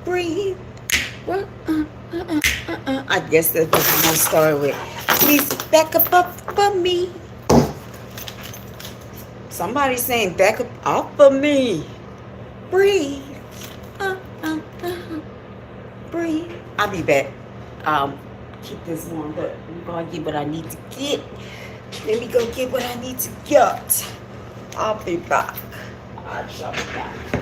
breathe. Well, I guess that's what I'm gonna start with. Please back up for me. Somebody's saying back up for me. Breathe. Uh, uh, uh, breathe. I'll be back. Keep this warm, but I'm gonna get what I need to get. Let me go get what I need to get. I'll be back. I shall be back.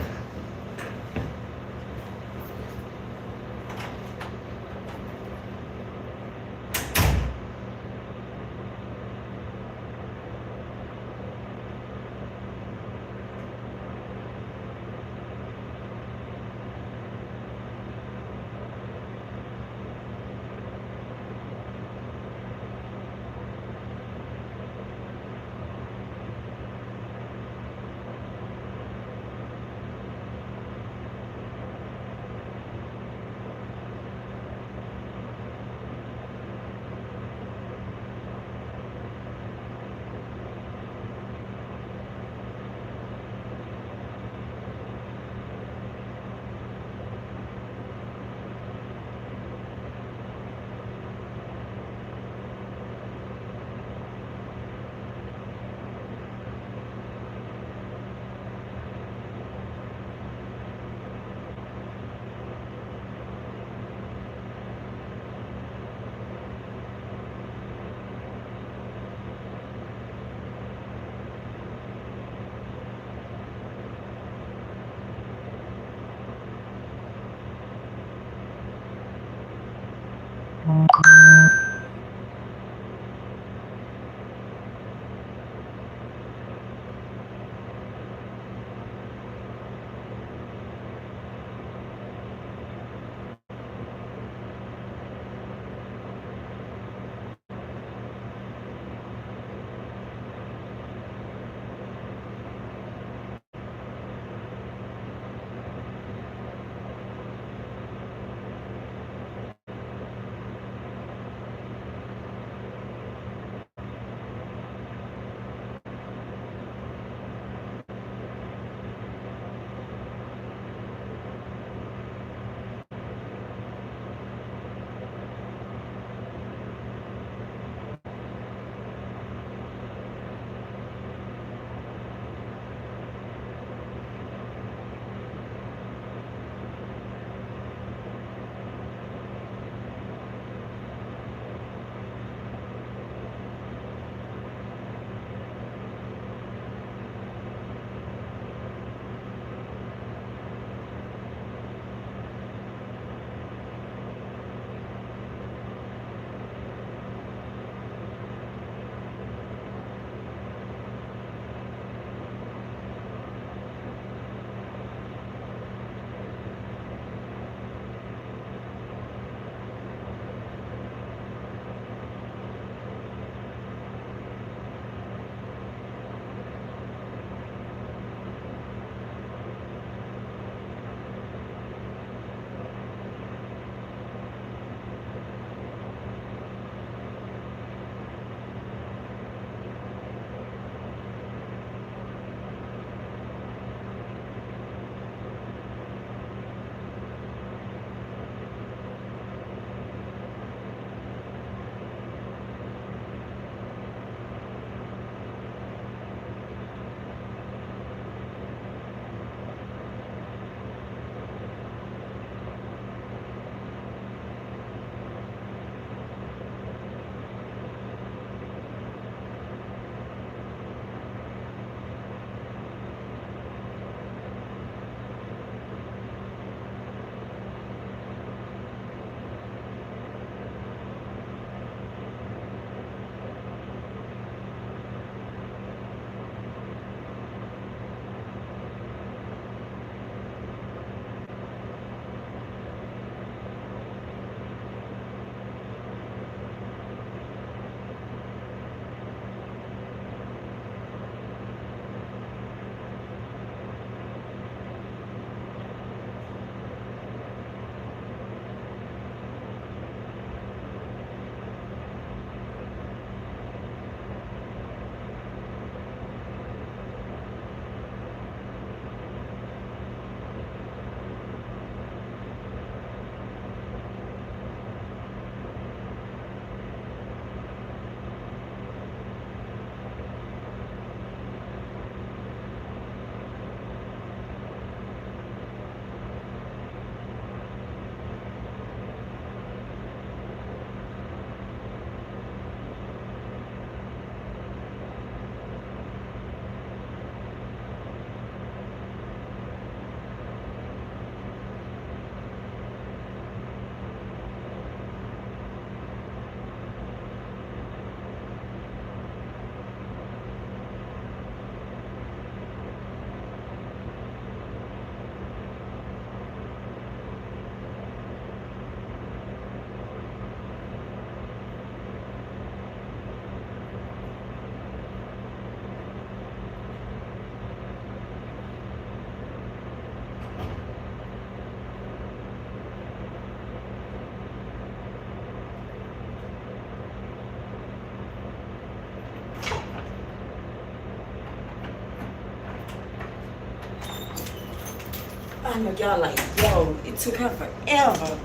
I know y'all like, yo, it took her forever.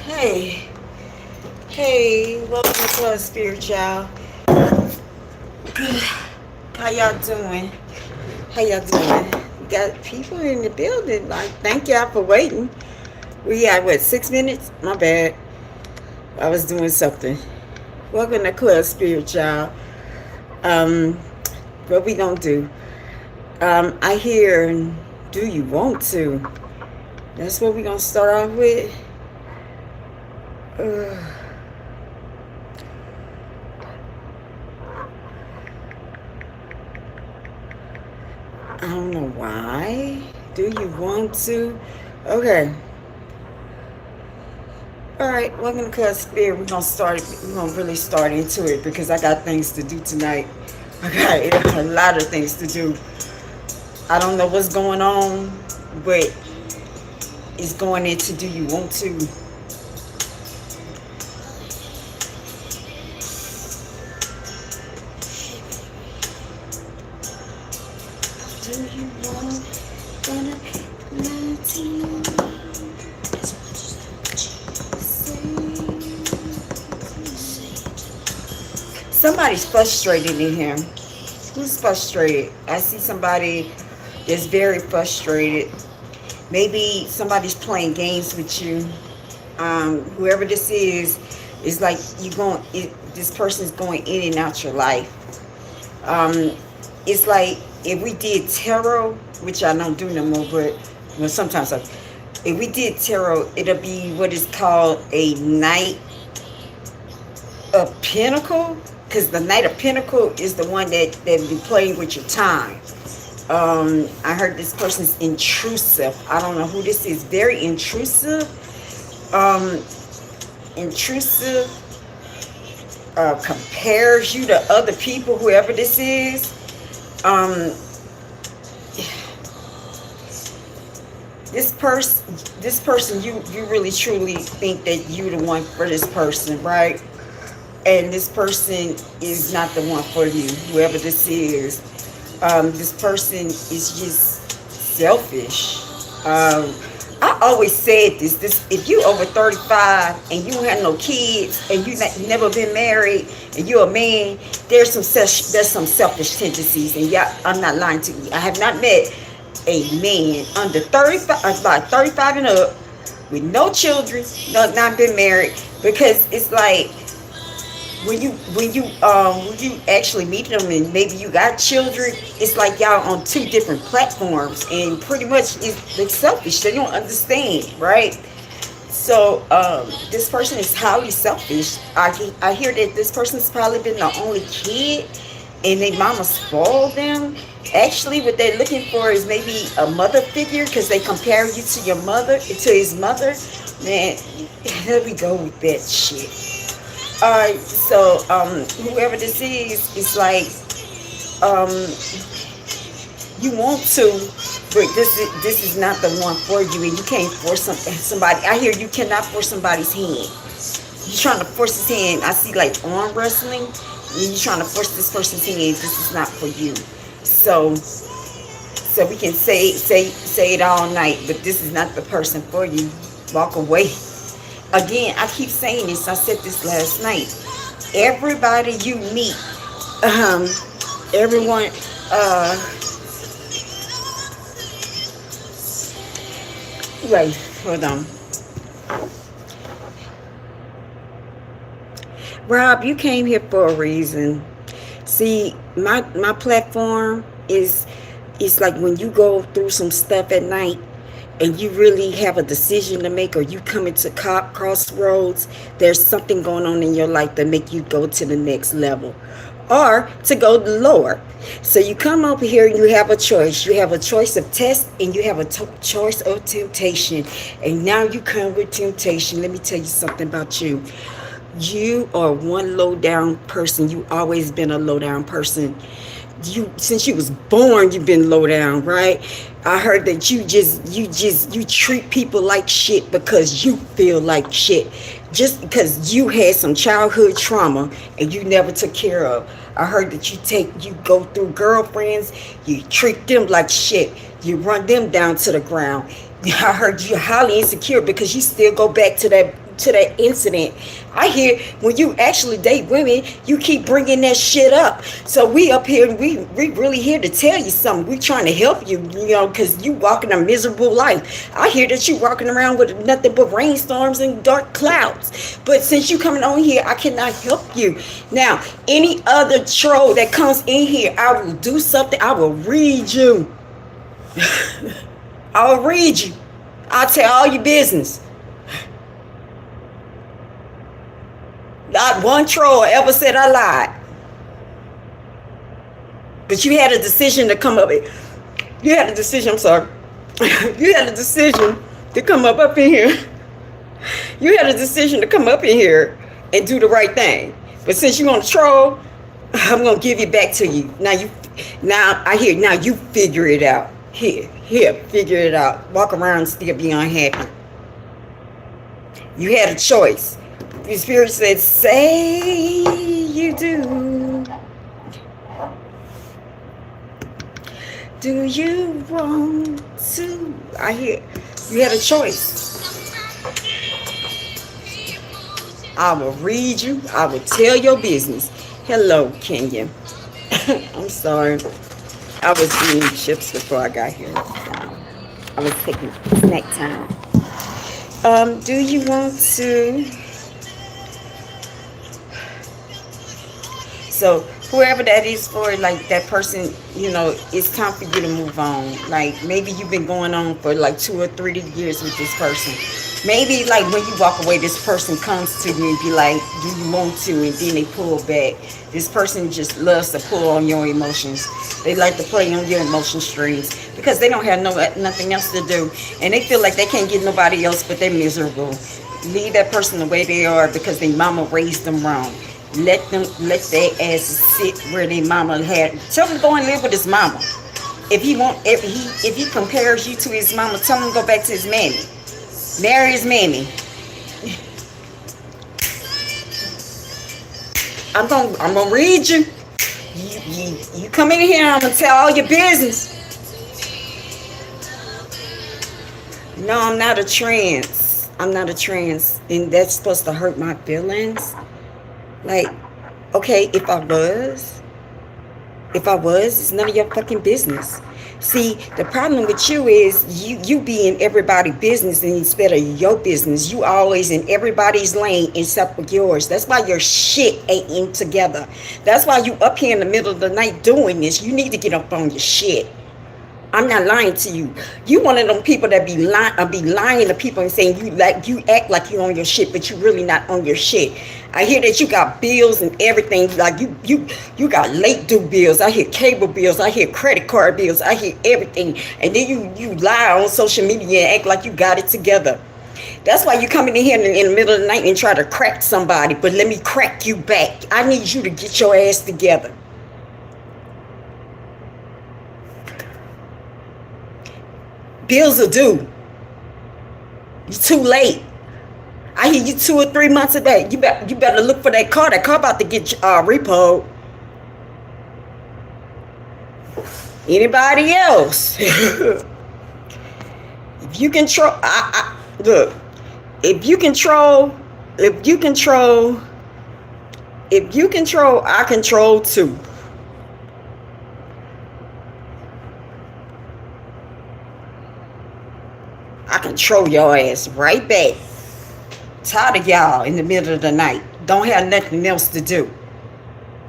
Hey, welcome to Club Spirit, y'all. How y'all doing? We got people in the building. Like, thank y'all for waiting. We got, what, 6 minutes? My bad. I was doing something. Welcome to Club Spirit, y'all. What we gonna do? I hear, do you want to? That's what we gonna start off with. I don't know why. Do you want to? Okay. All right, welcome to Club Spirit. We're gonna really start into it because I got things to do tonight. I got a lot of things to do. I don't know what's going on, but it's going into do you want to? Do you want somebody's frustrated in here. Who's frustrated? I see somebody that's very frustrated. Maybe somebody's playing games with you. Whoever this is like this person's going in and out your life. It's like if we did tarot, which I don't do no more, but well, sometimes if we did tarot, it'll be what is called a Knight of Pentacle, because the Knight of Pentacle is the one that be playing with your time. I heard this person's intrusive. I don't know who this is. Very intrusive. Compares you to other people, whoever this is. This person, you really truly think that you're the one for this person, right? And this person is not the one for you, whoever this is. This person is just selfish. I always said this, if you over 35 and you don't have no kids and you never been married and you're a man, there's some selfish tendencies. And yeah, I'm not lying to you. I have not met a man under 35, about 35 and up, with no children, not been married, because it's like when you actually meet them and maybe you got children, it's like y'all on two different platforms, and pretty much it's selfish. They don't understand, right? So this person is highly selfish. I hear that this person's probably been the only kid and their mama spoiled them. Actually, what they're looking for is maybe a mother figure, because they compare you to your mother, to his mother. Man, here we go with that shit. Alright, so whoever this is like, you want to, but this is not the one for you, and you can't force somebody. I hear you cannot force somebody's hand. You're trying to force his hand. I see like arm wrestling, and you're trying to force this person's hand. This is not for you. So we can say it all night, but this is not the person for you. Walk away. Again, I keep saying this. I said this last night. Everybody you meet, everyone, wait, hold on. Rob, you came here for a reason. See, my platform is like when you go through some stuff at night and you really have a decision to make, or you come into crossroads, there's something going on in your life that make you go to the next level or to go lower. So you come over here and you have a choice. You have a choice of test and you have a choice of temptation. And now you come with temptation. Let me tell you something about you. You are one low down person. You always been a low down person. Since you was born, you've been low down, right? I heard that you treat people like shit because you feel like shit, just because you had some childhood trauma and you never took care of. I heard that you go through girlfriends, you treat them like shit, you run them down to the ground. I heard you're highly insecure because you still go back to that incident. I hear when you actually date women, you keep bringing that shit up. So we up here, we really here to tell you something. We trying to help you, because you walking a miserable life. I hear that you walking around with nothing but rainstorms and dark clouds. But since you coming on here, I cannot help you. Now, any other troll that comes in here, I will do something. I will read you. I'll read you. I'll tell all your business. Not one troll ever said I lied. But you had a decision to come up. You had a decision, I'm sorry. You had a decision to come up in here. You had a decision to come up in here and do the right thing. But since you want to troll, I'm going to give it back to you. Now you figure it out. Here, figure it out. Walk around and still be unhappy. You had a choice. The Spirit said, say you do. Do you want to? I hear you had a choice. I will read you. I will tell your business. Hello, Kenya. I'm sorry. I was eating chips before I got here. I was taking snack time. Do you want to? So whoever that is for, like that person, it's time for you to move on. Like maybe you've been going on for like 2 or 3 years with this person. Maybe like when you walk away, this person comes to you and be like, do you want to? And then they pull back. This person just loves to pull on your emotions. They like to play on your emotion strings because they don't have nothing else to do. And they feel like they can't get nobody else, but they're miserable. Leave that person the way they are because their mama raised them wrong. Let their asses sit where their mama had. Tell them to go and live with his mama. If he compares you to his mama, tell him to go back to his mammy. Marry his mammy. I'm gonna read you. You come in here, I'm gonna tell all your business. No, I'm not a trans. I'm not a trans, and that's supposed to hurt my feelings. Like, okay, if I was, it's none of your fucking business. See, the problem with you is you be in everybody's business and instead of your business. You always in everybody's lane except for yours. That's why your shit ain't in together. That's why you up here in the middle of the night doing this. You need to get up on your shit. I'm not lying to you. You one of them people that be lying to people and saying you act like you on your shit, but you really not on your shit. I hear that you got bills and everything. Like you got late due bills. I hear cable bills. I hear credit card bills. I hear everything. And then you lie on social media and act like you got it together. That's why you coming in here in the middle of the night and try to crack somebody. But let me crack you back. I need you to get your ass together. Bills are due. You're too late. I hear you 2 or 3 months a day. You better look for that car. That car about to get repoed. Anybody else? If you control, look. If you control, I control too. I control your ass right back. Tired of y'all in the middle of the night. Don't have nothing else to do.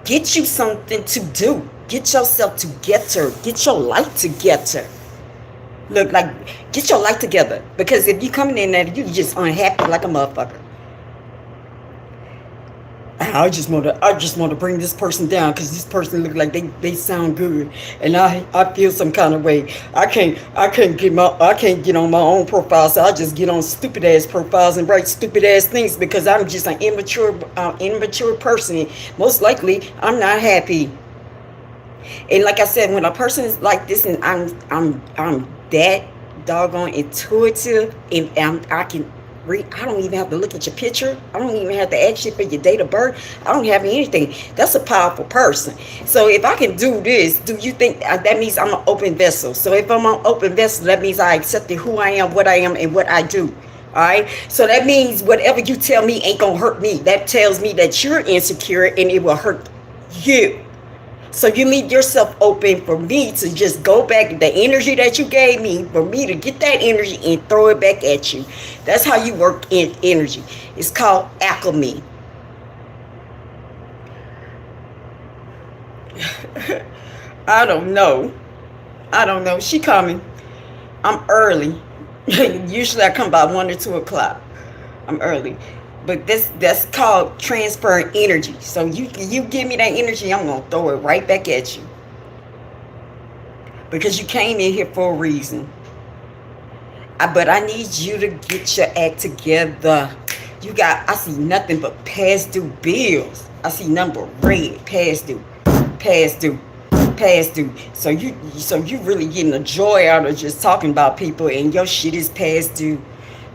Get you something to do. Get yourself together. Get your life together. Look, like, get your life together. Because if you coming in there, you just unhappy like a motherfucker. I just want to bring this person down because this person look like they sound good, and I feel some kind of way. I can't get on my own profile, so I just get on stupid ass profiles and write stupid ass things because I'm just an immature person. Most likely, I'm not happy. And like I said, when a person is like this, and I'm that doggone intuitive, and I don't even have to look at your picture. I don't even have to ask you for your date of birth. I don't have anything. That's a powerful person. So if I can do this, do you think that means I'm an open vessel? So if I'm an open vessel, that means I accepted who I am, and what I do. All right. So that means whatever you tell me ain't gonna hurt me. That tells me that you're insecure and it will hurt you. So you leave yourself open for me to just go back, the energy that you gave me, for me to get that energy and throw it back at you. That's how you work in energy. It's called alchemy. I don't know. She coming. I'm early. Usually I come about 1 or 2 o'clock. I'm early. But that's called transferring energy. So you give me that energy, I'm going to throw it right back at you. Because you came in here for a reason. But I need you to get your act together. I see nothing but past due bills. I see number red, past due. So you really getting a joy out of just talking about people and your shit is past due.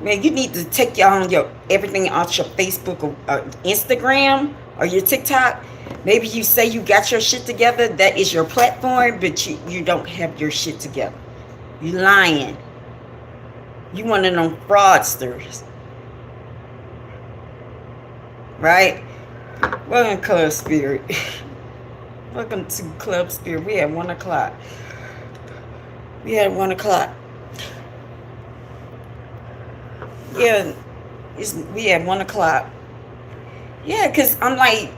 Man, you need to take everything off your Facebook or Instagram or your TikTok. Maybe you say you got your shit together. That is your platform, but you don't have your shit together. You lying. You one of them fraudsters. Right? Welcome to Club Spirit. Welcome to Club Spirit. We at 1 o'clock. Yeah, we at 1 o'clock. Yeah, because I'm like,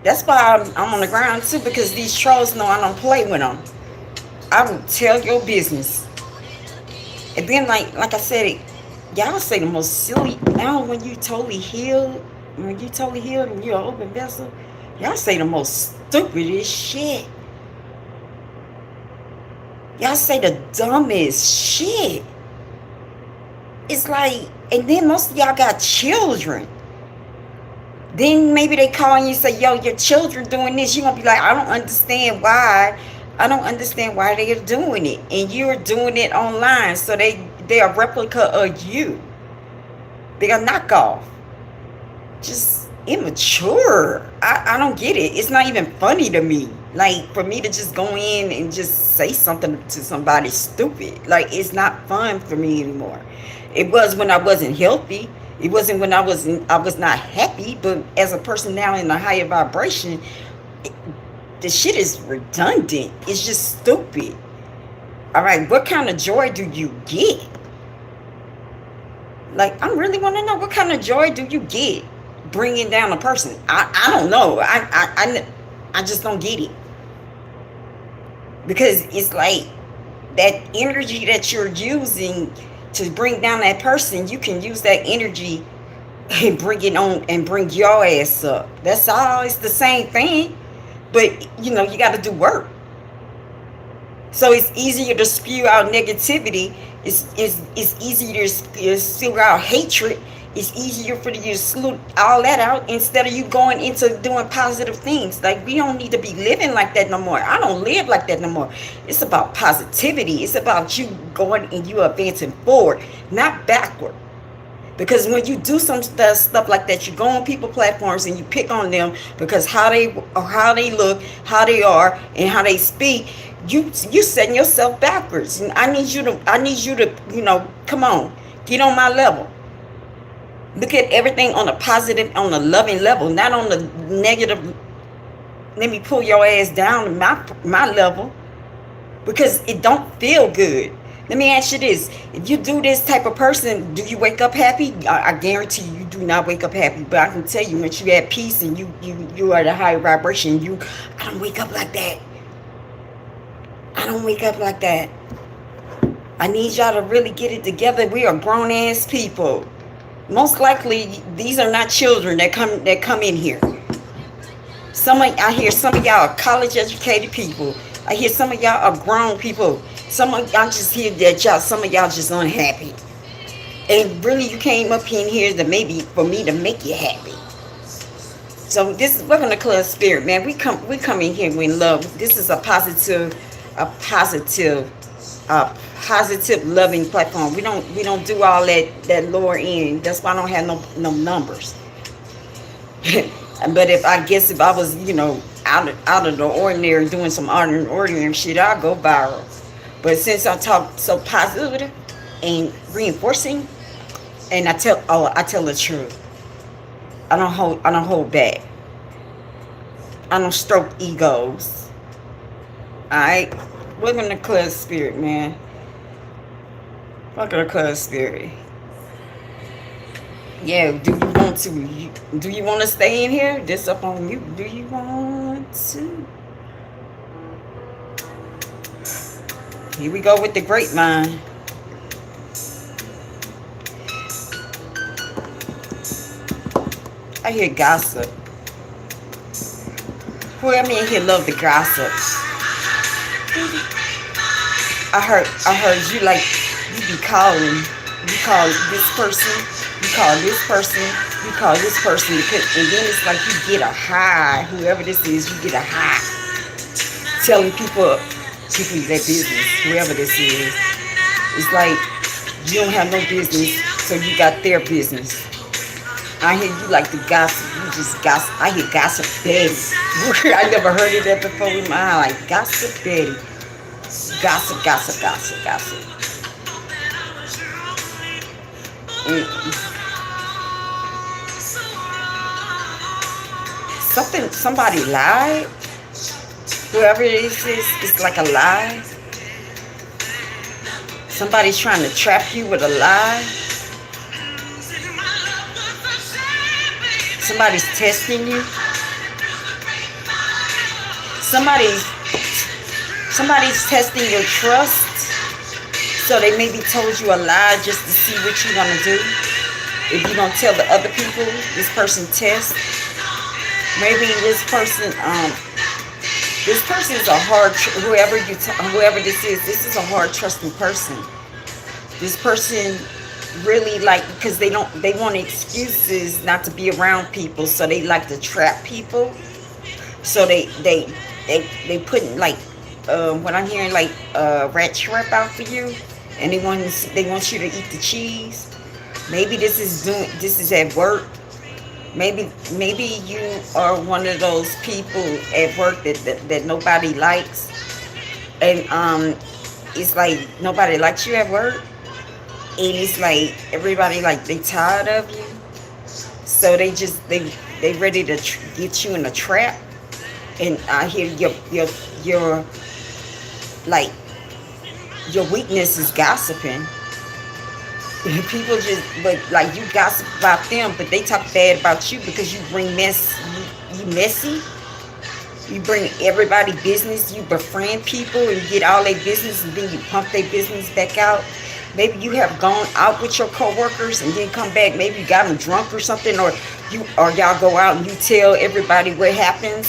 that's why I'm on the ground too, because these trolls know I don't play with them. I will tell your business. And then like I said, y'all say the most silly, now when you totally healed and you're an open vessel, y'all say the most stupidest shit. Y'all say the dumbest shit. It's like, and then most of y'all got children. Then maybe they call and you say, yo, your children doing this. You're going to be like, I don't understand why they are doing it. And you're doing it online. So they are a replica of you. They are knockoff. Just immature. I don't get it. It's not even funny to me. Like, for me to just go in and just say something to somebody stupid. Like, it's not fun for me anymore. It was when I wasn't healthy. It wasn't when I was not happy. But as a person now in a higher vibration, the shit is redundant. It's just stupid. All right, what kind of joy do you get? Like, I really want to know, what kind of joy do you get bringing down a person? I don't know. I just don't get it. Because it's like that energy that you're using to bring down that person, you can use that energy and bring it on and bring your ass up. That's all. It's the same thing. But, you got to do work. So it's easier to spew out negativity. It's easier to spew out hatred. It's easier for you to salute all that out instead of you going into doing positive things. Like, we don't need to be living like that no more. I don't live like that no more. It's about positivity. It's about you going and you advancing forward, not backward. Because when you do some stuff like that, you go on people platforms and you pick on them because how they look, how they are, and how they speak, you setting yourself backwards. And I need you to, come on, get on my level. Look at everything on a positive, on a loving level, not on the negative. Let me pull your ass down to my level, because it don't feel good. Let me ask you this. If you do this type of person, do you wake up happy? I guarantee you do not wake up happy. But I can tell you, once you at peace and you are at a higher vibration, I don't wake up like that. I need y'all to really get it together. We are grown ass people. Most likely, these are not children that come in here. I hear some of y'all are college educated people. I hear some of y'all are grown people. Some of y'all just hear that some of y'all just unhappy. And really, you came up in here to maybe for me to make you happy. So this is welcome to Club Spirit, man. We come in here with love. This is a positive positive, loving platform. We don't do all that lower end. That's why I don't have no numbers. But if I was, out of the ordinary, doing some ordinary shit, I'll go viral. But since I talk so positive and reinforcing, and I tell the truth. I don't hold back. I don't stroke egos. Alright? Welcome to Club Spirit, man. Welcome to Club Spirit. Yeah, do you want to stay in here? This up on you. Do you want to? Here we go with the grapevine. I hear gossip. Whoever in here love the gossip. I heard you be calling. You call this person. You call this person. You call this person. And then it's like you get a high. Whoever this is, you get a high. Telling people their business. Whoever this is. It's like you don't have no business, so you got their business. I hear you like the gossip. You just gossip. I hear gossip Betty. I never heard of that before in my eye. Like gossip Betty. Gossip, gossip, gossip, gossip. Somebody lied. Whoever it is, it's like a lie. Somebody's trying to trap you with a lie. Somebody's testing you. Somebody's testing your trust. So they maybe told you a lie just to see what you're gonna do. If you don't tell the other people, this person tests. Maybe this person is a hard. Whoever this is a hard trusting person. This person really because they want excuses not to be around people, so they like to trap people. So they putting what I'm hearing rat trap out for you, and they want you to eat the cheese. Maybe this is at work. Maybe you are one of those people at work that nobody likes, and it's like nobody likes you at work. And it's like everybody they tired of you, so they ready to get you in a trap. And I hear your weakness is gossiping. People you gossip about them, but they talk bad about you because you bring mess. You messy. You bring everybody business. You befriend people and you get all their business, and then you pump their business back out. Maybe you have gone out with your coworkers and then come back. Maybe you got them drunk or something, or y'all go out and you tell everybody what happens,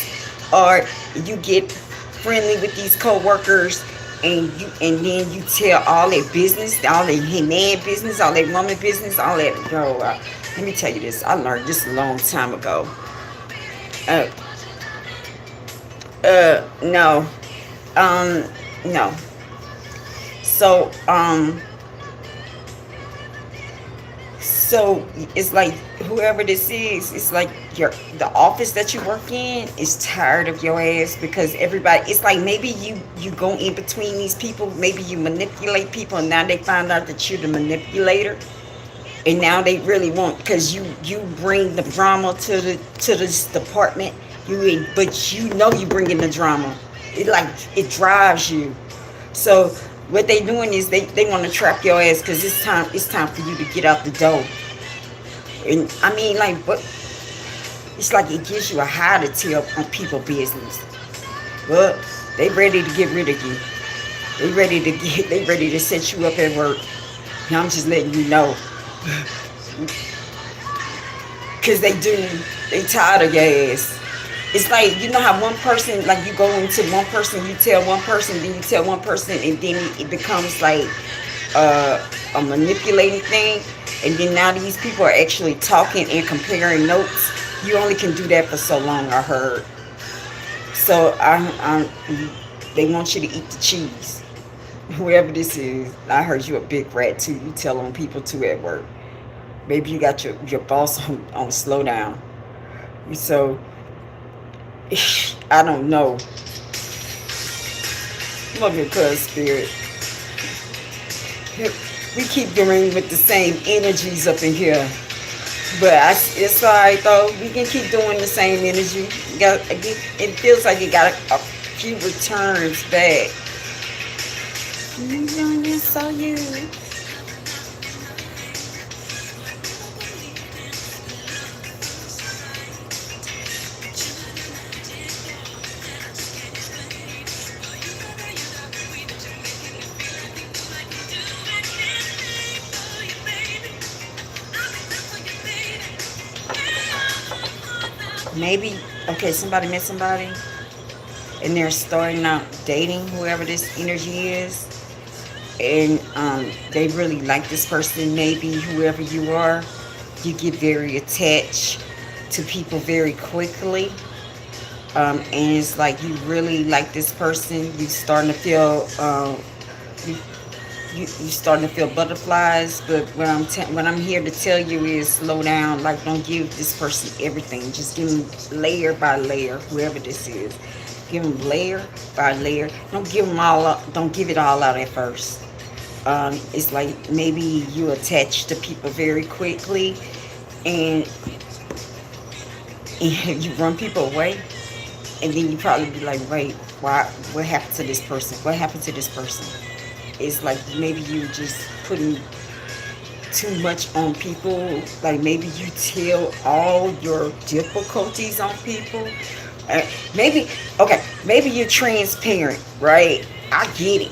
or you get friendly with these coworkers and then you tell all their business, all their man business, all their woman business, all that. Girl, let me tell you this. I learned this a long time ago. No. No. So it's like whoever this is, it's like the office that you work in is tired of your ass because everybody. It's like maybe you go in between these people. Maybe you manipulate people, and now they find out that you're the manipulator, and now they really want because you bring the drama to this department. But you bring in the drama. It drives you. So what they doing is they want to trap your ass because it's time for you to get out the door. And I mean, what? It's like it gives you a high to tell on people business. But they ready to get rid of you. They ready to set you up at work. And I'm just letting you know. Because they tired of your ass. It's like, you know how one person, you go into one person, you tell one person, then you tell one person, and then it becomes like a manipulating thing. And then now these people are actually talking and comparing notes. You only can do that for so long, I heard. So they want you to eat the cheese. Whoever this is, I heard you a big rat too. You tell on people too at work. Maybe you got your boss on slow down. So I don't know. Love your cuz spirit. We keep dealing with the same energies up in here. But it's alright though. We can keep doing the same energy. It feels like it got a few returns back. You saw you. Maybe, okay, somebody met somebody and they're starting out dating whoever this energy is, and they really like this person. Maybe whoever you are, you get very attached to people very quickly, and it's like you really like this person. You starting to feel you you starting to feel butterflies. But what I'm here to tell you is slow down. Like, don't give this person everything. Just give them layer by layer. Whoever this is, give them layer by layer. Don't give them all up. Don't give it all out at first. It's like maybe you attach to people very quickly, and you run people away, and then you probably be like, wait, why? What happened to this person? What happened to this person? It's like maybe you just putting too much on people. Like maybe you tell all your difficulties on people. Maybe, okay, maybe you're transparent, right? I get it.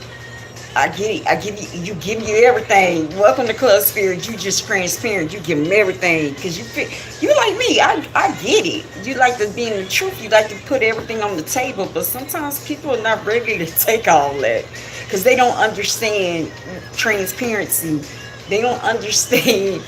I get it. I give you everything. Welcome to Club Spirit. You just transparent. You give them everything because you like me. I get it. You like to be in the truth. You like to put everything on the table. But sometimes people are not ready to take all that because they don't understand transparency. They don't understand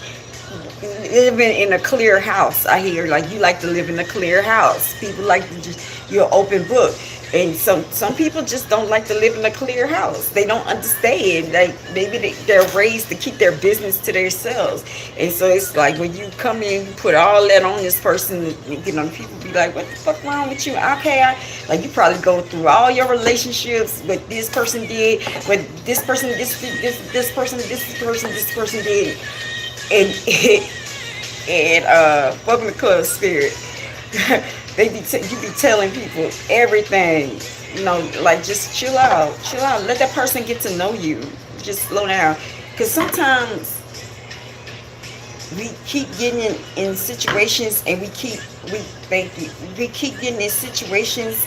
living in a clear house. I hear like you like to live in a clear house. People like to just, you're an open book. And some people just don't like to live in a clear house. They don't understand. Like maybe they're raised to keep their business to themselves. And so it's like when you come in, you put all that on this person. You know, people be like, "What the fuck wrong with you?" Okay, like you probably go through all your relationships. What this person did, what this person, this person did, and welcome to Club Spirit. You be telling people everything, you know, like just chill out, let that person get to know you, just slow down, because sometimes we keep getting in situations and we keep getting in situations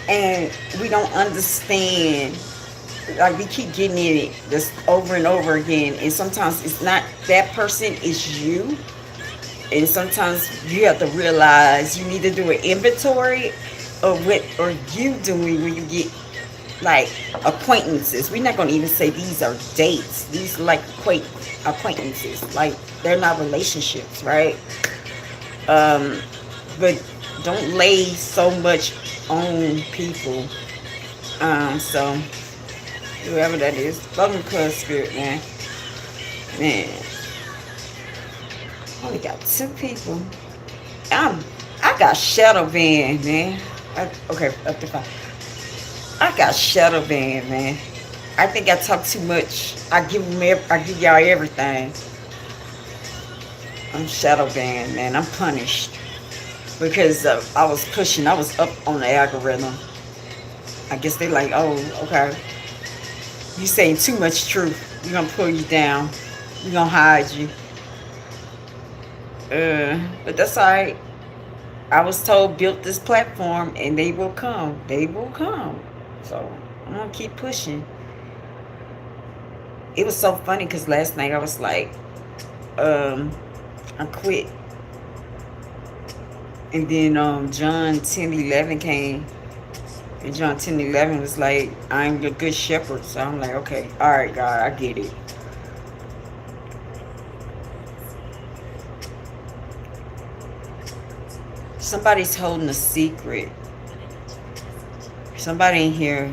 and we don't understand, like we keep getting in it just over and over again, and sometimes it's not that person, it's you. And sometimes you have to realize you need to do an inventory of what are you doing when you get like acquaintances. We're not going to even say these are dates. These are like acquaintances. Like they're not relationships, right? But don't lay so much on people. So whoever that is, welcome to Club Spirit, man. Man. Only got 2 people. I got shadow banned, man. Okay, up to 5. I got shadow banned, man. I think I talk too much. I give y'all everything. I'm shadow banned, man. I'm punished because I was pushing. I was up on the algorithm. I guess they like, oh, okay. You saying too much truth. We're gonna pull you down. We're gonna hide you. But that's alright. I was told build this platform and they will come. They will come. So I'm gonna keep pushing. It was so funny because last night I was like, I quit. And then John 10:11 came. And John 10:11 was like, I'm your good shepherd. So I'm like, okay, alright, God, I get it. Somebody's holding a secret. Somebody in here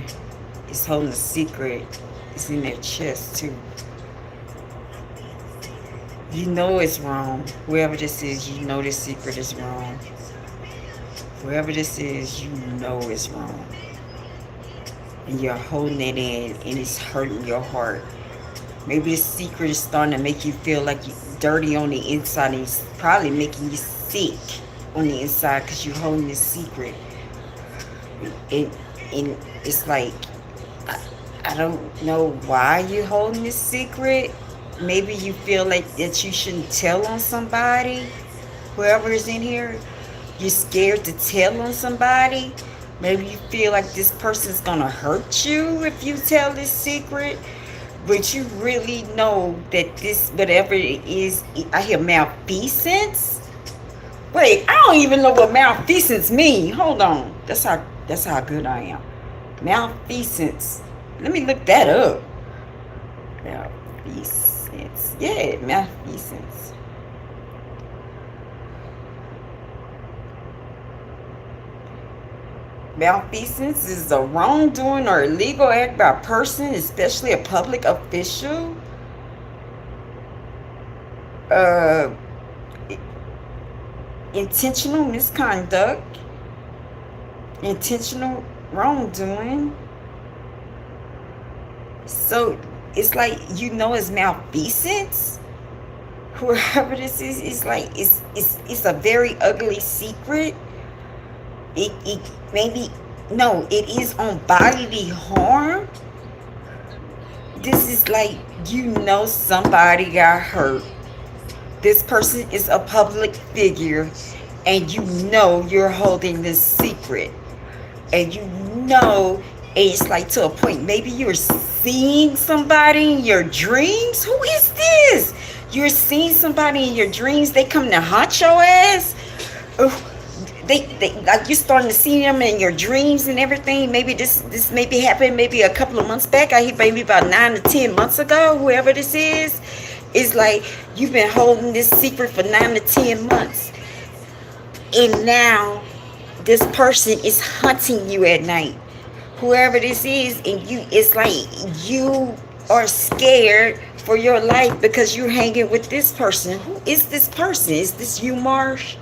is holding a secret It's in their chest too. You know it's wrong. Whoever this is, you know this secret is wrong. Whoever this is, you know it's wrong. And you're holding it in and it's hurting your heart. Maybe this secret is starting to make you feel like you're dirty on the inside, and it's probably making you sick on the inside because you're holding this secret. And it's like, I don't know why you're holding this secret. Maybe you feel like that you shouldn't tell on somebody. Whoever is in here, you're scared to tell on somebody. Maybe you feel like this person's gonna hurt you if you tell this secret. But you really know that this, whatever it is, I hear malfeasance. Wait, I don't even know what malfeasance means. Hold on. That's how good I am. Malfeasance. Let me look that up. Malfeasance. Yeah, malfeasance. Malfeasance is a wrongdoing or illegal act by a person, especially a public official. Intentional misconduct, intentional wrongdoing. So it's like, you know, it's malfeasance. Whoever this is, it's like it's a very ugly secret. It maybe, no, it is on bodily harm. This is like, you know, somebody got hurt. This person is a public figure, and you know you're holding this secret, and you know it's like to a point. Maybe you're seeing somebody in your dreams. Who is this? You're seeing somebody in your dreams. They come to haunt your ass. They like, you're starting to see them in your dreams and everything. Maybe this maybe happened maybe a couple of months back. I hear maybe about 9 to 10 months ago. Whoever this is, it's like you've been holding this secret for 9 to 10 months, and now this person is hunting you at night. Whoever this is, and you, it's like you are scared for your life because you're hanging with this person. Who is this person? Is this you, Marsh?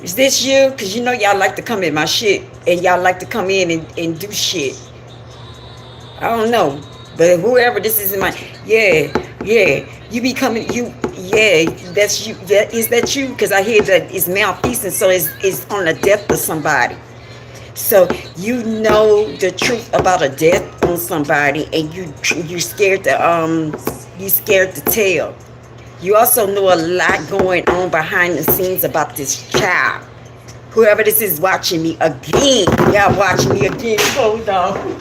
Is this you? Because you know y'all like to come in my shit, and y'all like to come in and do shit. I don't know. But whoever this is in my, yeah, you be coming, that's you. Is that you? Because I hear that it's malfeasance, so it's on the death of somebody. So you know the truth about a death on somebody, and you're scared to tell. You also know a lot going on behind the scenes about this child. Whoever this is watching me again, y'all watching me again. Hold on.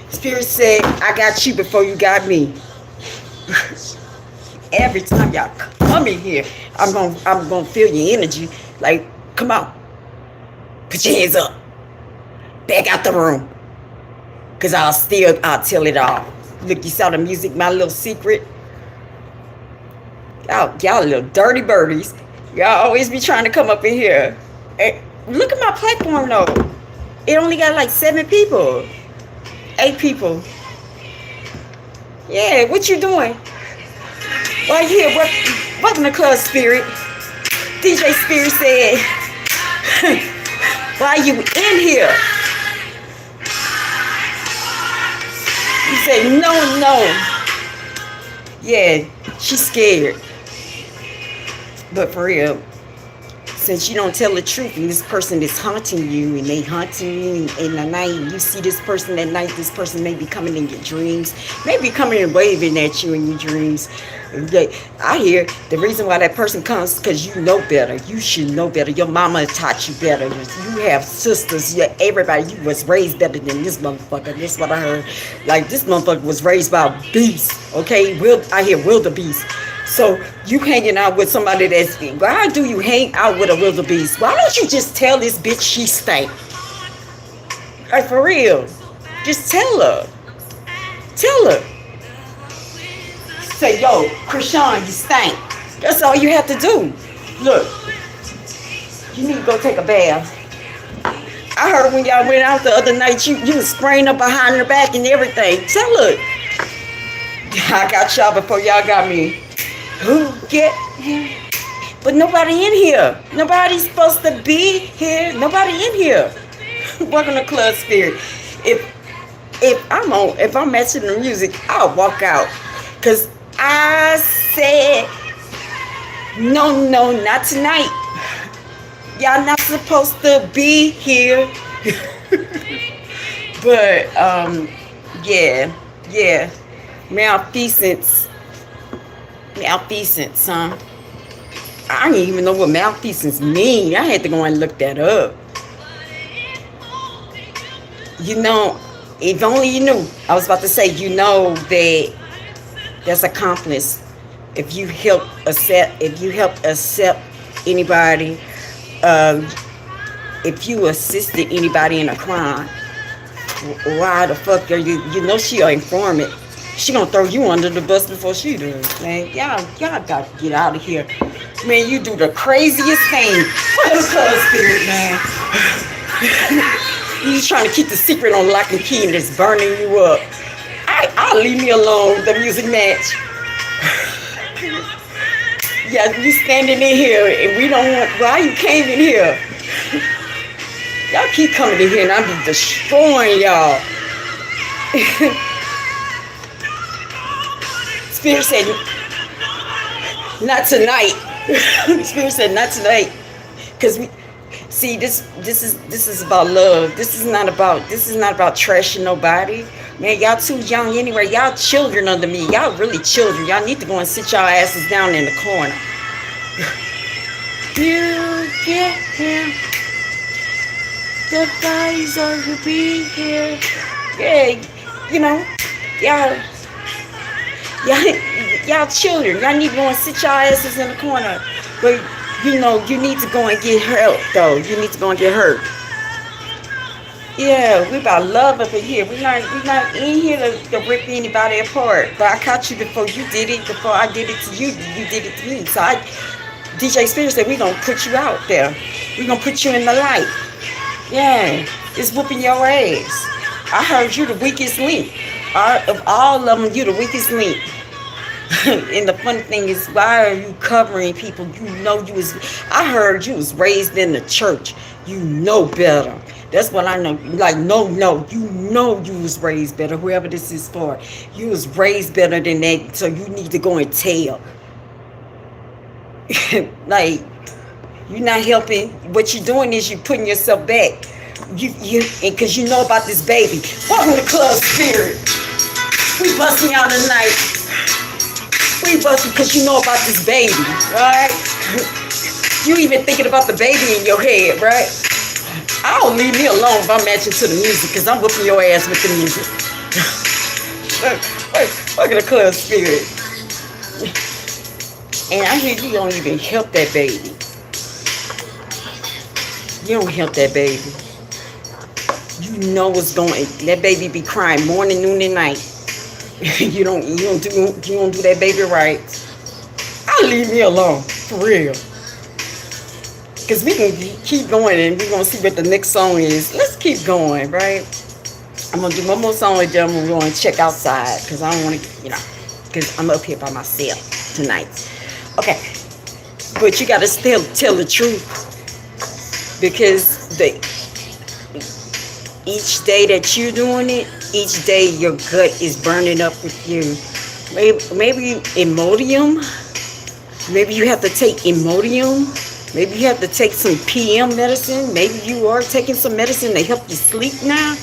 Spirit said, I got you before you got me. Every time y'all come in here, I'm gonna feel your energy. Like, come on, put your hands up, back out the room, cause I'll tell it all. Look, you saw the music, my little secret. Y'all little dirty birdies. Y'all always be trying to come up in here. Hey, look at my platform though. It only got like 7 people. 8 people. Yeah, what you doing? Why you here? Welcome to ClubSpirit. DJ Spirit said, why you in here? You say, no. Yeah, she's scared. But for real, since you don't tell the truth, and this person is haunting you, and they haunting you in the night, you see this person at night, this person may be coming in your dreams, maybe coming and waving at you in your dreams. I hear the reason why that person comes because you know better. You should know better. Your mama taught you better. You have sisters. Everybody, you was raised better than this motherfucker. That's what I heard. Like, this motherfucker was raised by a beast. Okay? I hear wildebeest. So you hanging out with somebody that's, why do you hang out with a wildebeest? Why don't you just tell this bitch she stank? Like, for real. Just tell her. Tell her. Say, yo, Krishan, you stink. That's all you have to do. Look, you need to go take a bath. I heard when y'all went out the other night, you was spraying up behind her back and everything. So look, I got y'all before y'all got me. Who get him? But nobody in here. Nobody's supposed to be here. Nobody in here. Welcome to Club Spirit. If I'm matching the music, I'll walk out. Cause I said no, not tonight. Y'all not supposed to be here. But yeah. Malfeasance, huh? I didn't even know what malfeasance mean. I had to go and look that up. You know, if only you knew. I was about to say, you know that that's accomplice. If you help accept anybody, if you assisted anybody in a crime, why the fuck are you? You know she an informant. She gonna throw you under the bus before she does, man. Y'all got to get out of here, man. You do the craziest thing. What is Club Spirit, man? You trying to keep the secret on lock and key and it's burning you up. I'll leave me alone with the music match. Yeah, you standing in here and we don't want. Why you came in here? Y'all keep coming in here and I'll be destroying y'all. Spirit said, not tonight. Spirit said, not tonight. Because we see this is about love. This is not about trashing nobody. Man, y'all too young anyway. Y'all children under me. Y'all really children. Y'all need to go and sit y'all asses down in the corner. You get him. The bodies are to be here. Yeah, you know, y'all children. Y'all need to go and sit y'all asses in the corner. But you know, you need to go and get help though. You need to go and get hurt. Yeah, we about love up in here. We're not in here to rip anybody apart. But I caught you before you did it. Before I did it to you, you did it to me. So DJ Spirit said, we're going to put you out there. We're going to put you in the light. Yeah, it's whooping your ass. I heard you the weakest link. Of all of them, you the weakest link. And the funny thing is, why are you covering people? You know I heard you was raised in the church. You know better. That's what I know. Like, no, you know you was raised better. Whoever this is for, you was raised better than that. So you need to go and tell. Like, you're not helping. What you're doing is you're putting yourself back. Because you know about this baby. Welcome to Club Spirit. We busting out tonight. We busting because you know about this baby, right? You even thinking about the baby in your head, right? I don't leave me alone if I'm matching to the music, because I'm whooping your ass with the music. Welcome to Club Spirit. And I hear you don't even help that baby. You don't help that baby. You know what's going. That baby be crying morning, noon, and night. You don't do that baby right. I'll leave me alone, for real. Because we can keep going and we're going to see what the next song is. Let's keep going, right? I'm going to do one more song with them and we're going to check outside. Because I don't want to, because I'm up here by myself tonight. Okay. But you got to still tell the truth. Because each day that you're doing it, each day your gut is burning up with you. Maybe Imodium. Maybe you have to take Imodium. Maybe you have to take some PM medicine. Maybe you are taking some medicine to help you sleep now.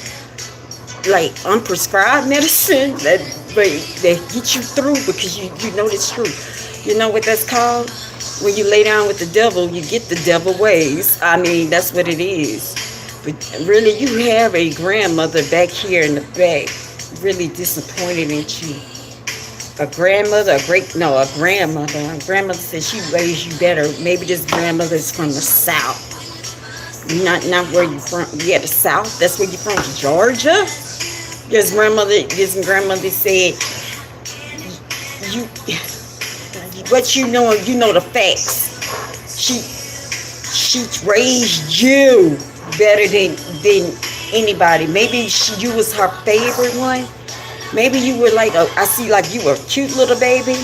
Like unprescribed medicine that get you through because you know it's true. You know what that's called? When you lay down with the devil, you get the devil ways. I mean, that's what it is. But really, you have a grandmother back here in the back, really disappointed in you. A grandmother. A grandmother. A grandmother said she raised you better. Maybe this grandmother is from the South. Not where you from. Yeah, the South. That's where you from, Georgia. This grandmother said, you know the facts. She raised you better than anybody. Maybe you was her favorite one. Maybe you were like I see like you were a cute little baby.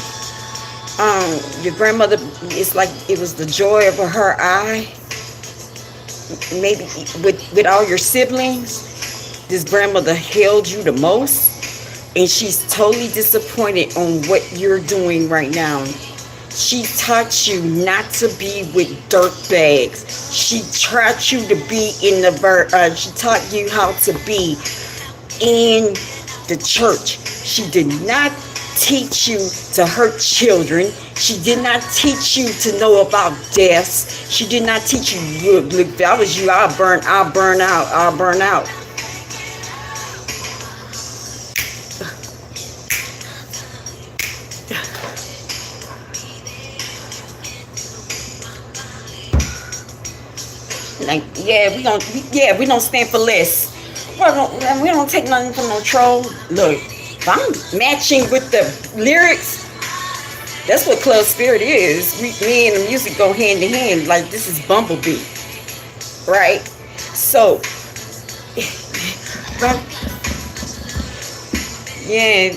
Your grandmother, it's like it was the joy of her eye. Maybe with all your siblings, this grandmother held you the most, and she's totally disappointed on what you're doing right now. She taught you not to be with dirt bags. She taught you to be in the she taught you how to be in the church. She did not teach you to hurt children. She did not teach you to know about deaths. She did not teach you, look, if that was you, I'll burn out. Like, we don't stand for less. We don't take nothing from no troll. Look, if I'm matching with the lyrics, that's what ClubSpirit is. Me and the music go hand in hand. Like, this is Bumblebee, right? So, yeah,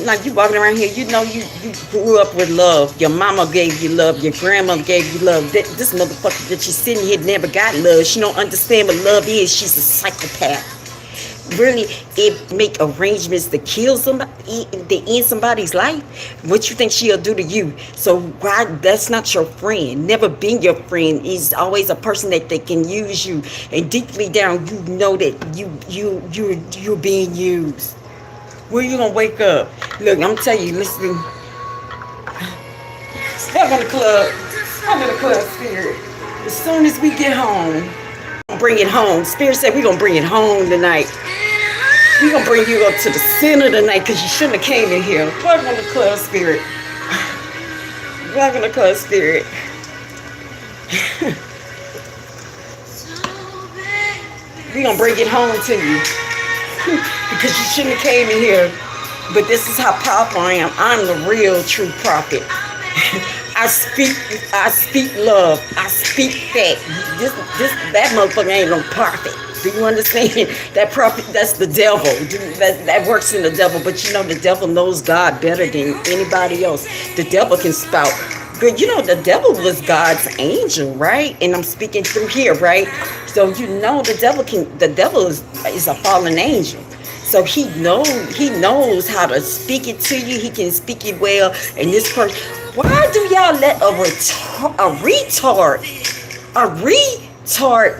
like you walking around here, you know you grew up with love. Your mama gave you love. Your grandma gave you love. This motherfucker that she's sitting here never got love. She don't understand what love is. She's a psychopath. Really, it make arrangements to kill somebody, to end somebody's life. What you think she'll do to you? So why? That's not your friend. Never been your friend. He's always a person that they can use you. And deeply down, you know that you're being used. When you gonna wake up? Look, I'm telling you, listen. Step in the club. I'm in the club, Spirit. As soon as we get home, bring it home. Spirit said we're gonna bring it home tonight. We're gonna bring you up to the center tonight because you shouldn't have came in here. Welcome to Club Spirit. Welcome to Club Spirit. We're gonna bring it home to you. Because you shouldn't have came in here. But this is how powerful I am. I'm the real true prophet. I speak love. I speak fact. That motherfucker ain't no prophet. Do you understand? That prophet, that's the devil. That works in the devil. But you know, the devil knows God better than anybody else. The devil can spout. But you know, the devil was God's angel, right? And I'm speaking through here, right? So you know, the devil is a fallen angel. So he knows how to speak it to you. He can speak it well. And this person, why do y'all let a retard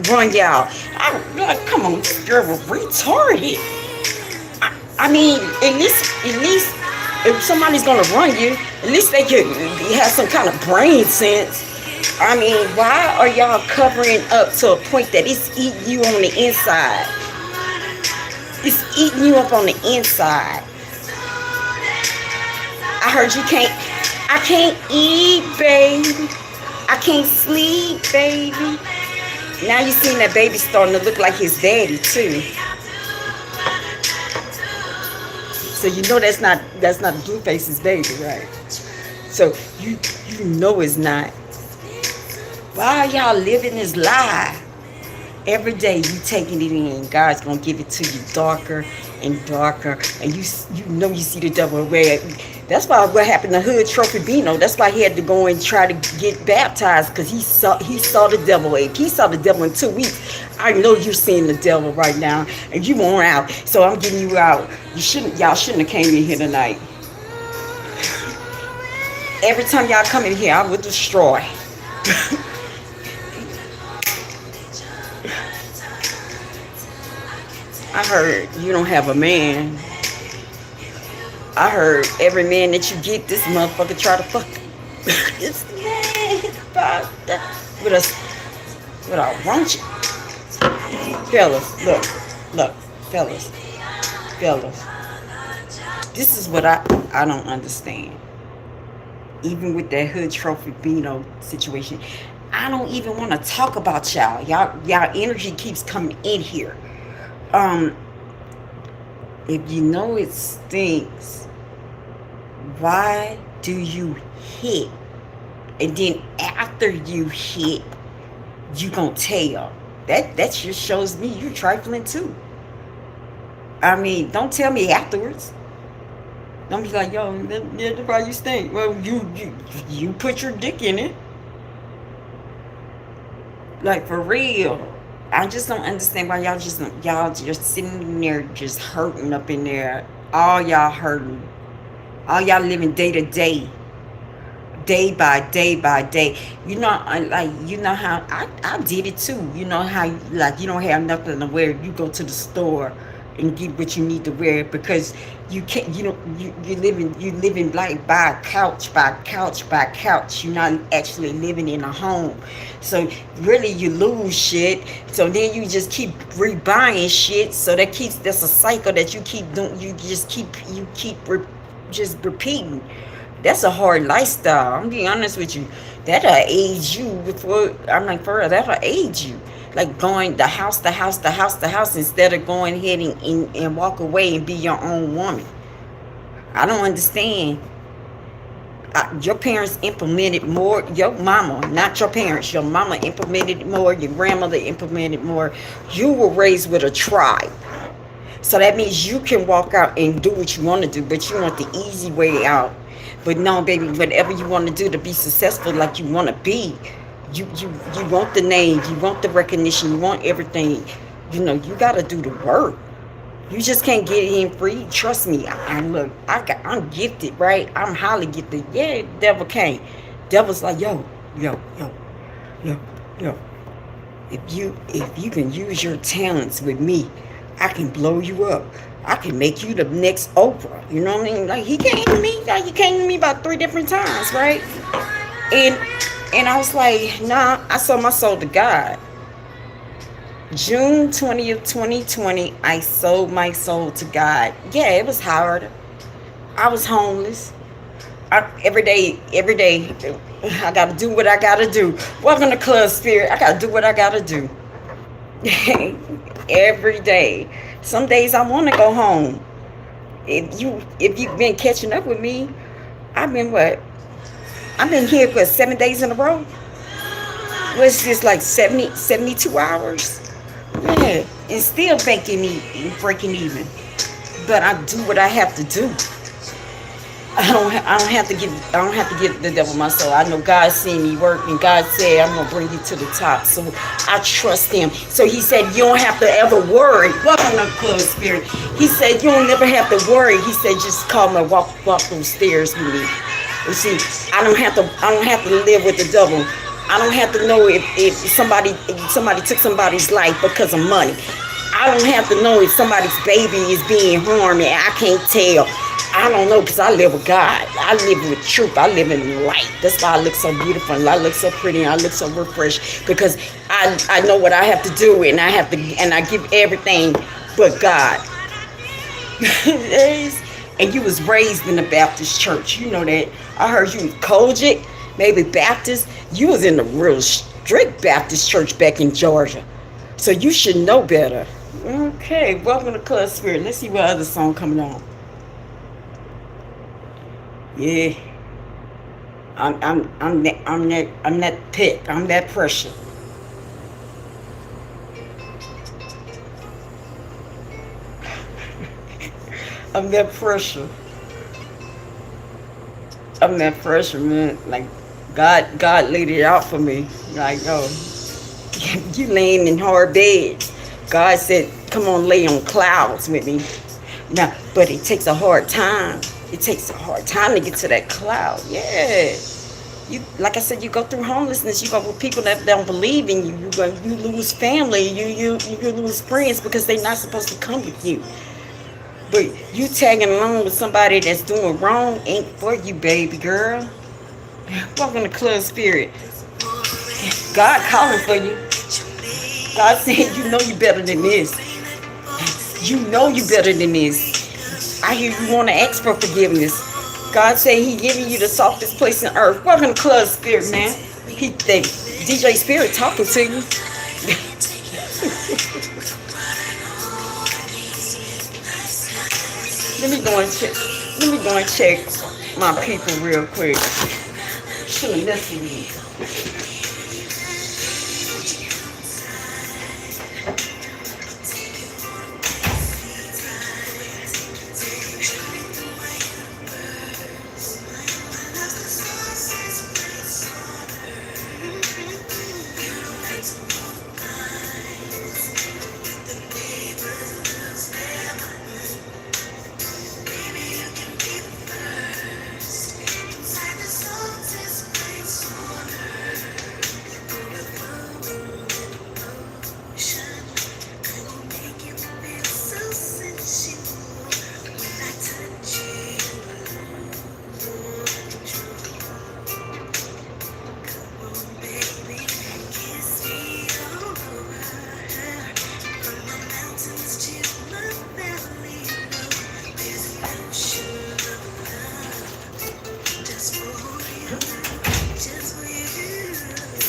run y'all? I'm like, come on, you're retarded. I mean, at least if somebody's gonna run you, at least they could have some kind of brain sense. I mean, why are y'all covering up to a point that it's eating you on the inside? It's eating you up on the inside. I heard I can't eat, baby. I can't sleep, baby. Now you seen that baby starting to look like his daddy too. So you know that's not Blueface's baby, right? So you know it's not. Why are y'all living this lie? Every day you taking it in, God's gonna give it to you darker and darker, and you know you see the devil where. That's why what happened to Hood Trophy Bino. That's why he had to go and try to get baptized, because he saw the devil. If he saw the devil in 2 weeks, I know you're seeing the devil right now, and you want out. So I'm getting you out. Y'all shouldn't have came in here tonight. Every time y'all come in here, I will destroy. I heard you don't have a man. I heard every man that you get, this motherfucker try to fuck. This man about that with a wrench. Fellas, look, fellas. This is what I don't understand. Even with that Hood Trophy Bino situation, I don't even want to talk about y'all. Y'all energy keeps coming in here. If you know it stinks, why do you hit? And then after you hit, you gonna tell. That just shows me you trifling too. I mean, don't tell me afterwards. Don't be like, yo, that's why you stink. Well, you put your dick in it. Like, for real. I just don't understand why y'all just sitting in there just hurting up in there. All y'all hurting. All y'all living day to day. Day by day by day. You know, you know how I did it too. You know how, like, you don't have nothing to wear. You go to the store and get what you need to wear because you can't, you know, you living like by couch by couch by couch. You're not actually living in a home. So really you lose shit. So then you just keep rebuying shit. So that's a cycle that you keep doing. Just repeating. That's a hard lifestyle. I'm being honest with you. That'll age you before, I'm like, for real, that'll age you. Like going the house instead of going ahead and walk away and be your own woman. I don't understand. Your parents implemented more. Your mama, not your parents. Your mama implemented more. Your grandmother implemented more. You were raised with a tribe. So that means you can walk out and do what you want to do, but you want the easy way out. But no, baby, whatever you want to do to be successful like you want to be, you want the name, you want the recognition, you want everything. You know, you got to do the work. You just can't get in free. Trust me. I'm gifted, right? I'm highly gifted. Yeah, devil can't. Devil's like, yo. If you can use your talents with me, I can blow you up. I can make you the next Oprah. You know what I mean? Like, he came to me. Like, he came to me about 3 different times, right? And I was like, nah, I sold my soul to God. June 20th, 2020, I sold my soul to God. Yeah, it was hard. I was homeless. Every day, I got to do what I got to do. Welcome to ClubSpirit. I got to do what I got to do. Every day. Some days I want to go home. If you've been catching up with me, I've been here for 7 days in a row. Was just like 72 hours. Yeah, and still breaking even. But I do what I have to do. I don't have to give the devil my soul. I know God seen me work, and God said, I'm gonna bring you to the top. So I trust him. So he said, you don't have to ever worry. Welcome to ClubSpirit. He said, you don't never have to worry. He said, just call me, walk those stairs with me. You see, I don't have to live with the devil. I don't have to know if somebody took somebody's life because of money. I don't have to know if somebody's baby is being harmed and I can't tell. I don't know, because I live with God. I live with truth. I live in light. That's why I look so beautiful and I look so pretty and I look so refreshed, because I know what I have to do, and I give everything but God. And you was raised in the Baptist church. You know that. I heard you was Kojic, maybe Baptist. You was in the real strict Baptist church back in Georgia. So you should know better. Okay, welcome to ClubSpirit. Let's see what other song coming on. Yeah, I'm that pick. I'm that pressure. I'm that pressure. I'm that pressure, man. Like, God laid it out for me. Like, oh, you laying in hard beds. God said, come on, lay on clouds with me. Now, but it takes a hard time. It takes a hard time to get to that cloud. Yeah. You, like I said, you go through homelessness. You go with people that don't believe in you. You lose family. You lose friends because they're not supposed to come with you. But you tagging along with somebody that's doing wrong ain't for you, baby girl. Welcome to ClubSpirit. God calling for you. God saying, you know you better than this. You know you better than this. I hear you want to ask for forgiveness. God say he giving you the softest place on earth. Welcome to ClubSpirit, man. DJ Spirit talking to you. Let me go and check my people real quick. Should have listened to me.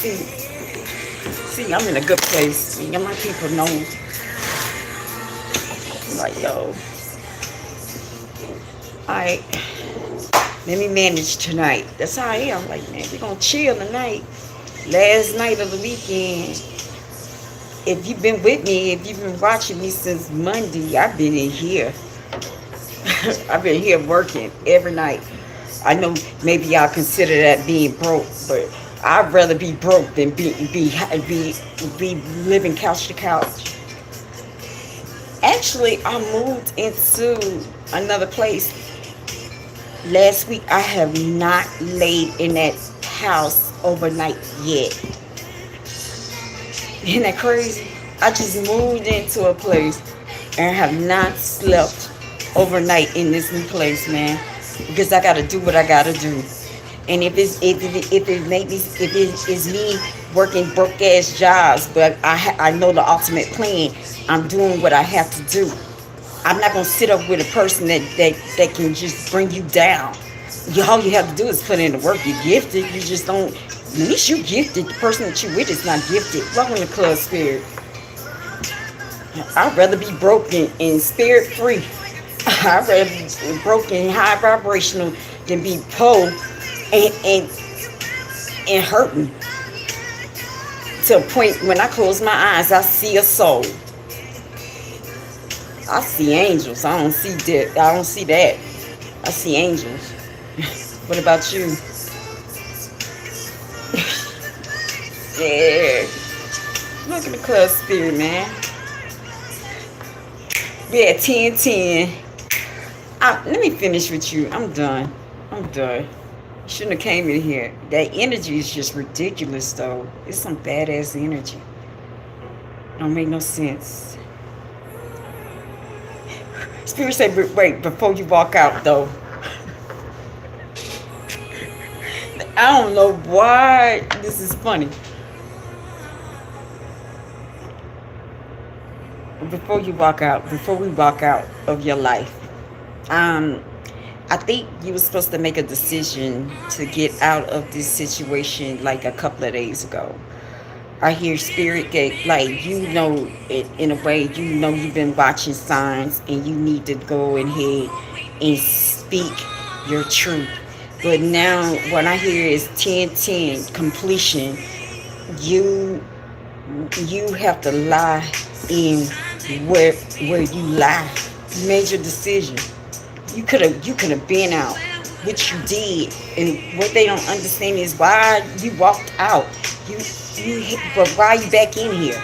See, I'm in a good place. And my people know, like, yo, alright, let me manage tonight. That's how I am. Like, man, we're gonna chill tonight. Last night of the weekend. If you've been with me, if you've been watching me since Monday, I've been in here. I've been here working every night. I know maybe y'all consider that being broke, but I'd rather be broke than be living couch to couch. Actually, I moved into another place last week. I have not laid in that house overnight yet. Isn't that crazy? I just moved into a place and have not slept overnight in this new place, man. Because I gotta do what I gotta do. And if it is me working broke ass jobs, but I know the ultimate plan, I'm doing what I have to do. I'm not gonna sit up with a person that can just bring you down. All you have to do is put in the work. You're gifted. You just don't. At least you gifted. The person that you with is not gifted. Welcome to Club Spirit. I'd rather be broken and spirit free. I'd rather be broken and high vibrational than be poor and hurting. To a point when I close my eyes, I see a soul. I see angels. I don't see that. I don't see that. I see angels. What about you? Yeah. Look at the Club Spirit, man. We at 10:10. Let me finish with you. I'm done. Shouldn't have came in here. That energy is just ridiculous, though. It's some badass energy. Don't make no sense. Spirit said, wait, before you walk out, though. I don't know why this is funny. Before we walk out of your life, I think you were supposed to make a decision to get out of this situation like a couple of days ago. I hear Spirit get, like, you know it in a way, you know you've been watching signs and you need to go ahead and speak your truth. But now what I hear is 10:10 completion. You have to lie in where you lie. You made your decision. You could have been out, which you did. And what they don't understand is why you walked out. But why are you back in here?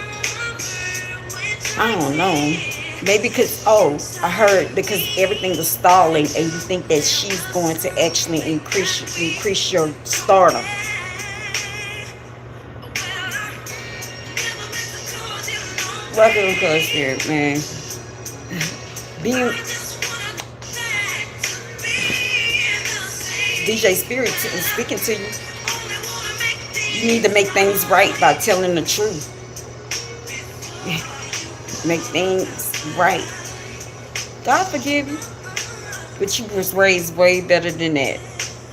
I don't know. Maybe because, I heard because everything was stalling and you think that she's going to actually increase your stardom. Welcome to Club Spirit, man. DJ Spirit is speaking to you. You need to make things right by telling the truth. Make things right. God forgive you. But you was raised way better than that.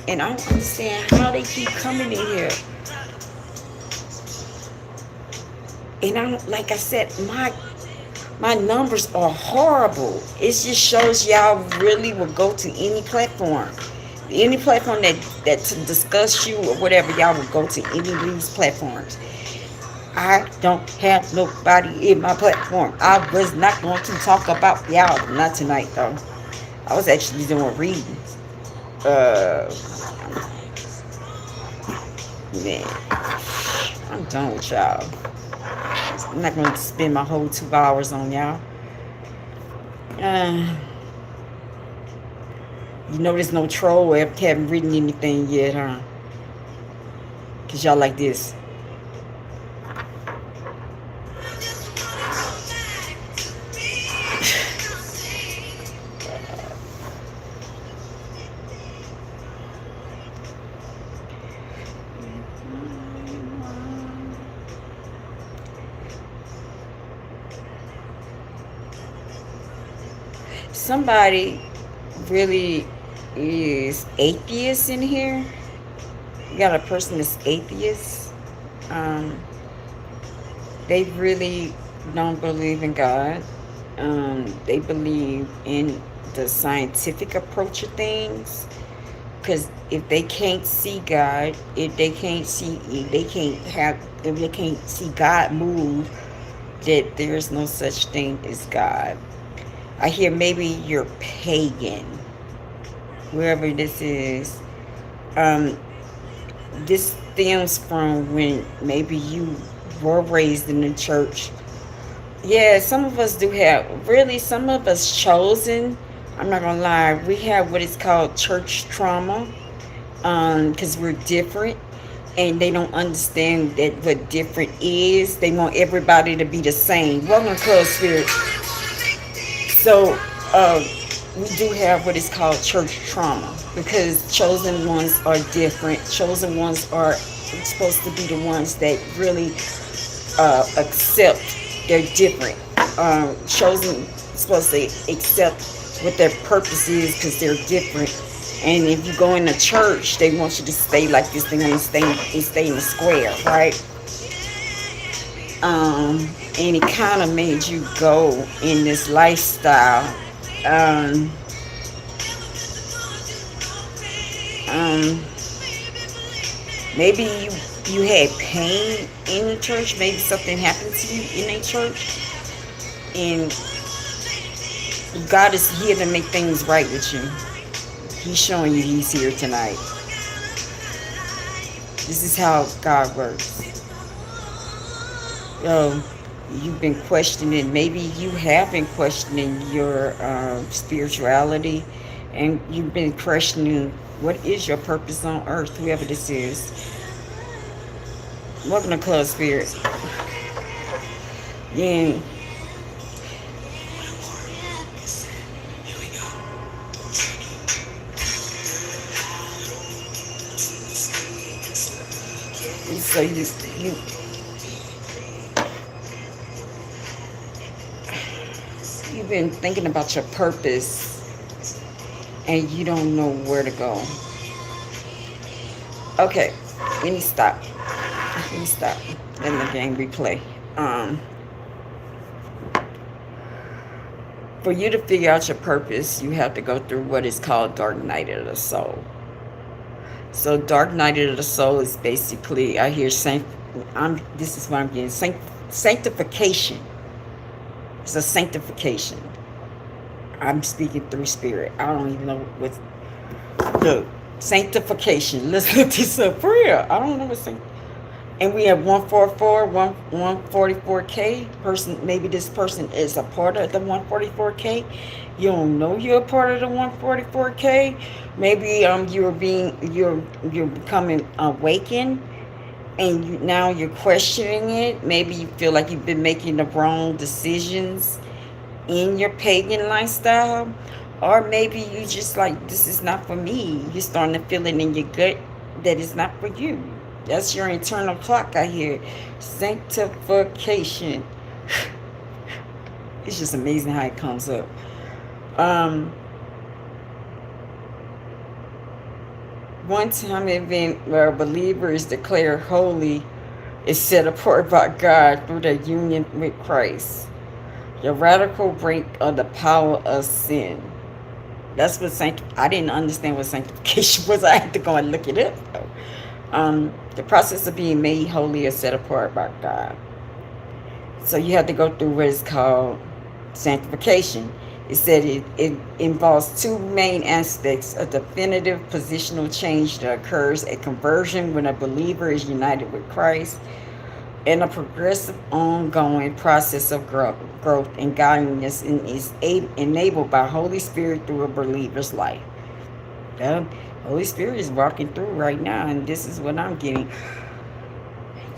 And I don't understand how they keep coming in here. And like I said, my numbers are horrible. It just shows y'all really will go to any platform. Any platform that to discuss you or whatever, y'all will go to any of these platforms. I don't have nobody in my platform. I was not going to talk about y'all. Not tonight, though. I was actually doing readings. Man, I'm done with y'all. I'm not going to spend my whole 2 hours on y'all. You know there's no troll. I haven't written anything yet, huh? Because y'all like this. Somebody really is atheist in here. You got a person that's atheist. Um, they really don't believe in God. They believe in the scientific approach of things. Because if they can't see God, if they can't see God move, that there's no such thing as God. I hear maybe you're pagan, wherever this is. Um, this stems from when maybe you were raised in the church. Yeah, some of us do have, really, some of us chosen. I'm not gonna lie, we have what is called church trauma, because we're different, and they don't understand that what different is. They want everybody to be the same. Welcome to Club Spirit. So, we do have what is called church trauma because chosen ones are different. Chosen ones are supposed to be the ones that really accept they're different. Chosen supposed to accept what their purpose is because they're different. And if you go in the church, they want you to stay like this. They want to stay in the square, right? And it kind of made you go in this lifestyle. Um, um, Maybe you had pain in the church. Maybe something happened to you in a church, and God is here to make things right with you. He's showing you He's here tonight. This is how God works. You've been questioning. Maybe you have been questioning your spirituality, and you've been questioning what is your purpose on earth, whoever this is. Welcome to Club Spirit. Yeah. So you've been thinking about your purpose, and you don't know where to go. Okay, let me stop. Let the game replay. For you to figure out your purpose, you have to go through what is called dark night of the soul. So dark night of the soul is basically, I hear this is what I'm getting, sanctification. It's a sanctification. I'm speaking through spirit. I don't even know what. Look, sanctification. Let's look this up for real. I don't know what sanctification. And we have 144, 144K person. Maybe this person is a part of the 144K. You don't know you're a part of the 144K. Maybe you're becoming awakened, and now you're questioning it. Maybe you feel like you've been making the wrong decisions in your pagan lifestyle, or maybe you just like, this is not for me. You're starting to feel it in your gut that it's not for you. That's your internal clock, I hear. Sanctification. It's just amazing how it comes up. One time event where a believer is declared holy is set apart by God through their union with Christ. The radical break of the power of sin. That's what I didn't understand what sanctification was. I had to go and look it up, though. The process of being made holy is set apart by God. So you have to go through what is called sanctification. It said it involves two main aspects: a definitive positional change that occurs at conversion when a believer is united with Christ, and a progressive ongoing process of growth and godliness, and is enabled by Holy Spirit through a believer's life. The Holy Spirit is walking through right now, and this is what I'm getting.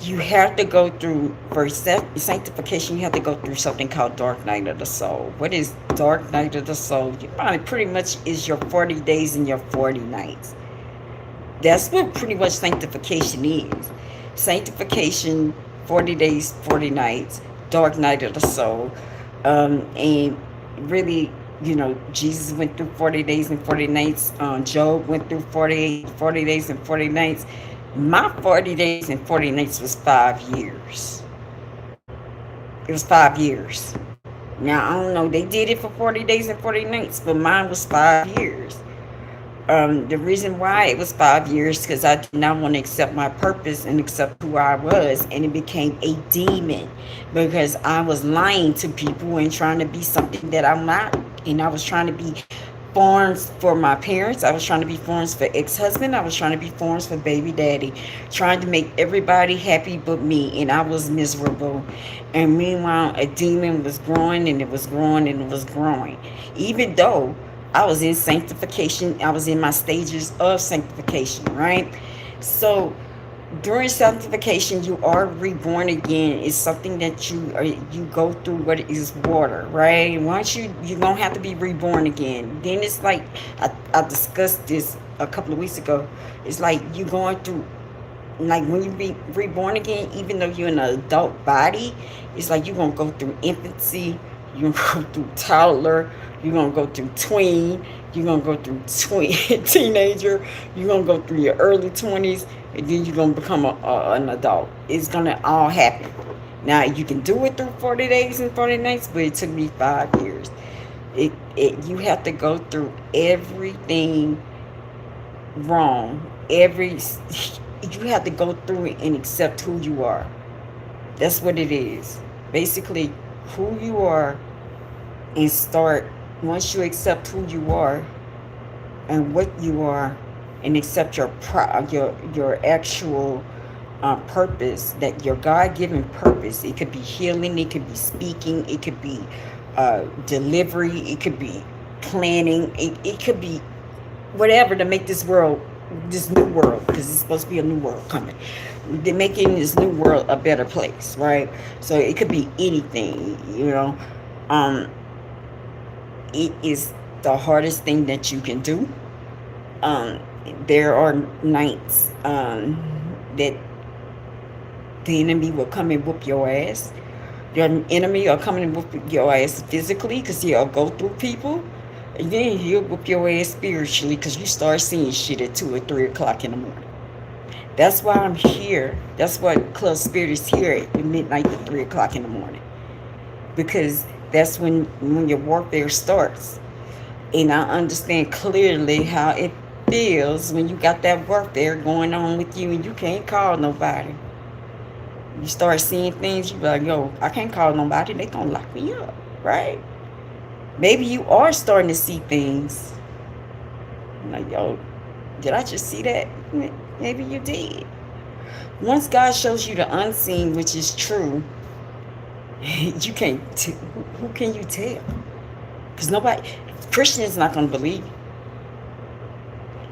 You have to go through, for sanctification, you have to go through something called dark night of the soul. What is dark night of the soul? It pretty much is your 40 days and your 40 nights. That's what pretty much sanctification is. Sanctification, 40 days, 40 nights, dark night of the soul. And really, Jesus went through 40 days and 40 nights. Job went through 40 days and 40 nights. My 40 days and 40 nights was 5 years. It was 5 years. Now, I don't know, they did it for 40 days and 40 nights, but mine was 5 years. The reason why it was 5 years because I did not want to accept my purpose and accept who I was, and it became a demon because I was lying to people and trying to be something that I'm not, and I was trying to be forms for my parents. I was trying to be forms for ex-husband. I was trying to be forms for baby daddy, trying to make everybody happy but me, and I was miserable. And meanwhile, a demon was growing and it was growing and it was growing. Even though I was in sanctification, I was in my stages of sanctification, right? So during sanctification, you are reborn again. It's something that you go through. What is water, right? Once you're gonna have to be reborn again. Then it's like I discussed this a couple of weeks ago. It's like you going through, like when you be reborn again, even though you're in an adult body, it's like you're gonna go through infancy, you're gonna go through toddler, you're gonna go through tween, you're gonna go through teenager, you're gonna go through your early 20s, and then you're gonna become an adult. It's gonna all happen. Now you can do it through 40 days and 40 nights, but it took me 5 years. You have to go through everything wrong. You have to go through it and accept who you are. That's what it is. Basically, who you are, and start, once you accept who you are and what you are, and accept your actual purpose, that your God-given purpose. It could be healing, it could be speaking, it could be delivery, it could be planning, it could be whatever to make this world, this new world, because it's supposed to be a new world coming. They're making this new world a better place, right? So it could be anything, it is the hardest thing that you can do. There are nights that the enemy will come and whoop your ass. Your enemy will come and whoop your ass physically because he'll go through people. And then he'll whoop your ass spiritually because you start seeing shit at 2 or 3 o'clock in the morning. That's why I'm here. That's why Club Spirit is here at midnight to 3 o'clock in the morning. Because that's when your warfare starts. And I understand clearly how it feels when you got that warfare going on with you and you can't call nobody. You start seeing things, you be like, yo, I can't call nobody. They gonna lock me up, right? Maybe you are starting to see things. Like, yo, did I just see that? Maybe you did. Once God shows you the unseen, which is true, you can't. Who can you tell? Because nobody, Christian is not going to believe you.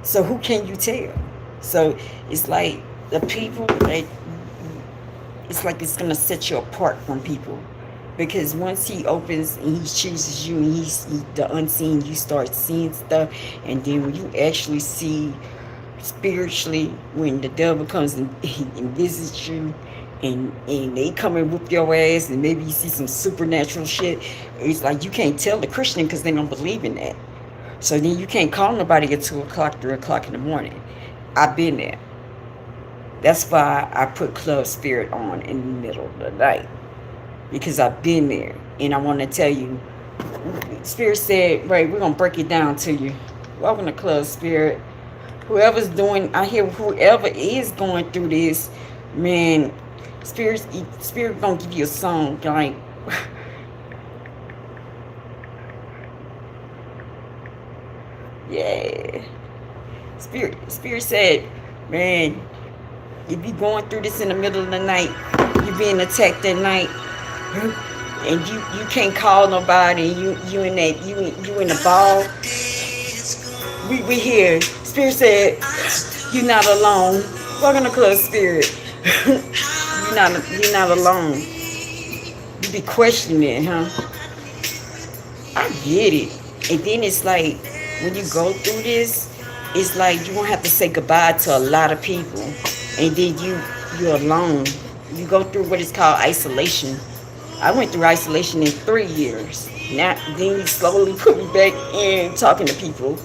So who can you tell? So it's like the people, it's like it's going to set you apart from people. Because once he opens and he chooses you and the unseen, you start seeing stuff. And then when you actually see spiritually, when the devil comes and visits you, and they come and whoop your ass, and maybe you see some supernatural shit, it's like you can't tell the Christian because they don't believe in that. So then you can't call nobody at 2 o'clock, 3 o'clock in the morning. I've been there. That's why I put Club Spirit on in the middle of the night. Because I've been there. And I want to tell you, Spirit said, right, we're going to break it down to you. Welcome to Club Spirit. Whoever's doing, I hear whoever is going through this, man, Spirit going to give you a song, like, yeah. Spirit said, man, if you're going through this in the middle of the night, you're being attacked at night, and you can't call nobody, you in the ball. We here. Spirit said, you're not alone. Welcome to Club Spirit. You're not alone. You be questioning it, huh? I get it. And then it's like, when you go through this, it's like you won't have to say goodbye to a lot of people. And then you're alone. You go through what is called isolation. I went through isolation in 3 years. Now, then you slowly put me back in talking to people.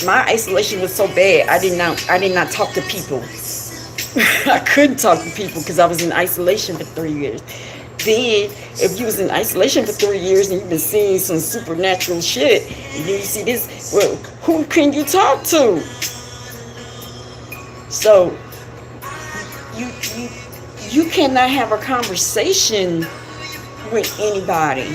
my isolation was so bad. I did not talk to people. I couldn't talk to people because I was in isolation for 3 years. Then, if you was in isolation for 3 years and you've been seeing some supernatural shit, and then you see this, well, who can you talk to? So, you you you cannot have a conversation with anybody.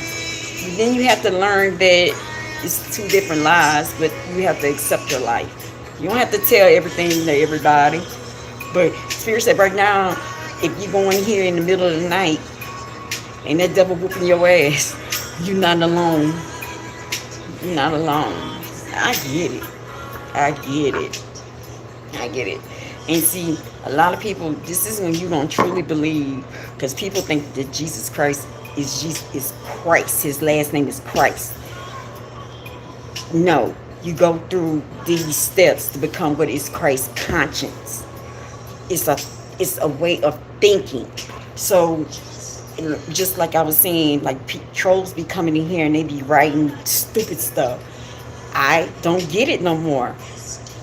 Then you have to learn that it's two different lives, but you have to accept your life. You don't have to tell everything to everybody. But Spirit said right now, if you go in here in the middle of the night and that devil whooping your ass, you're not alone. You're not alone. I get it. I get it. I get it. And see, a lot of people, this is when you don't truly believe, because people think that Jesus Christ is Christ. His last name is Christ. No, you go through these steps to become what is Christ's conscience. It's a way of thinking. So, just like I was saying, like trolls be coming in here and they be writing stupid stuff. I don't get it no more,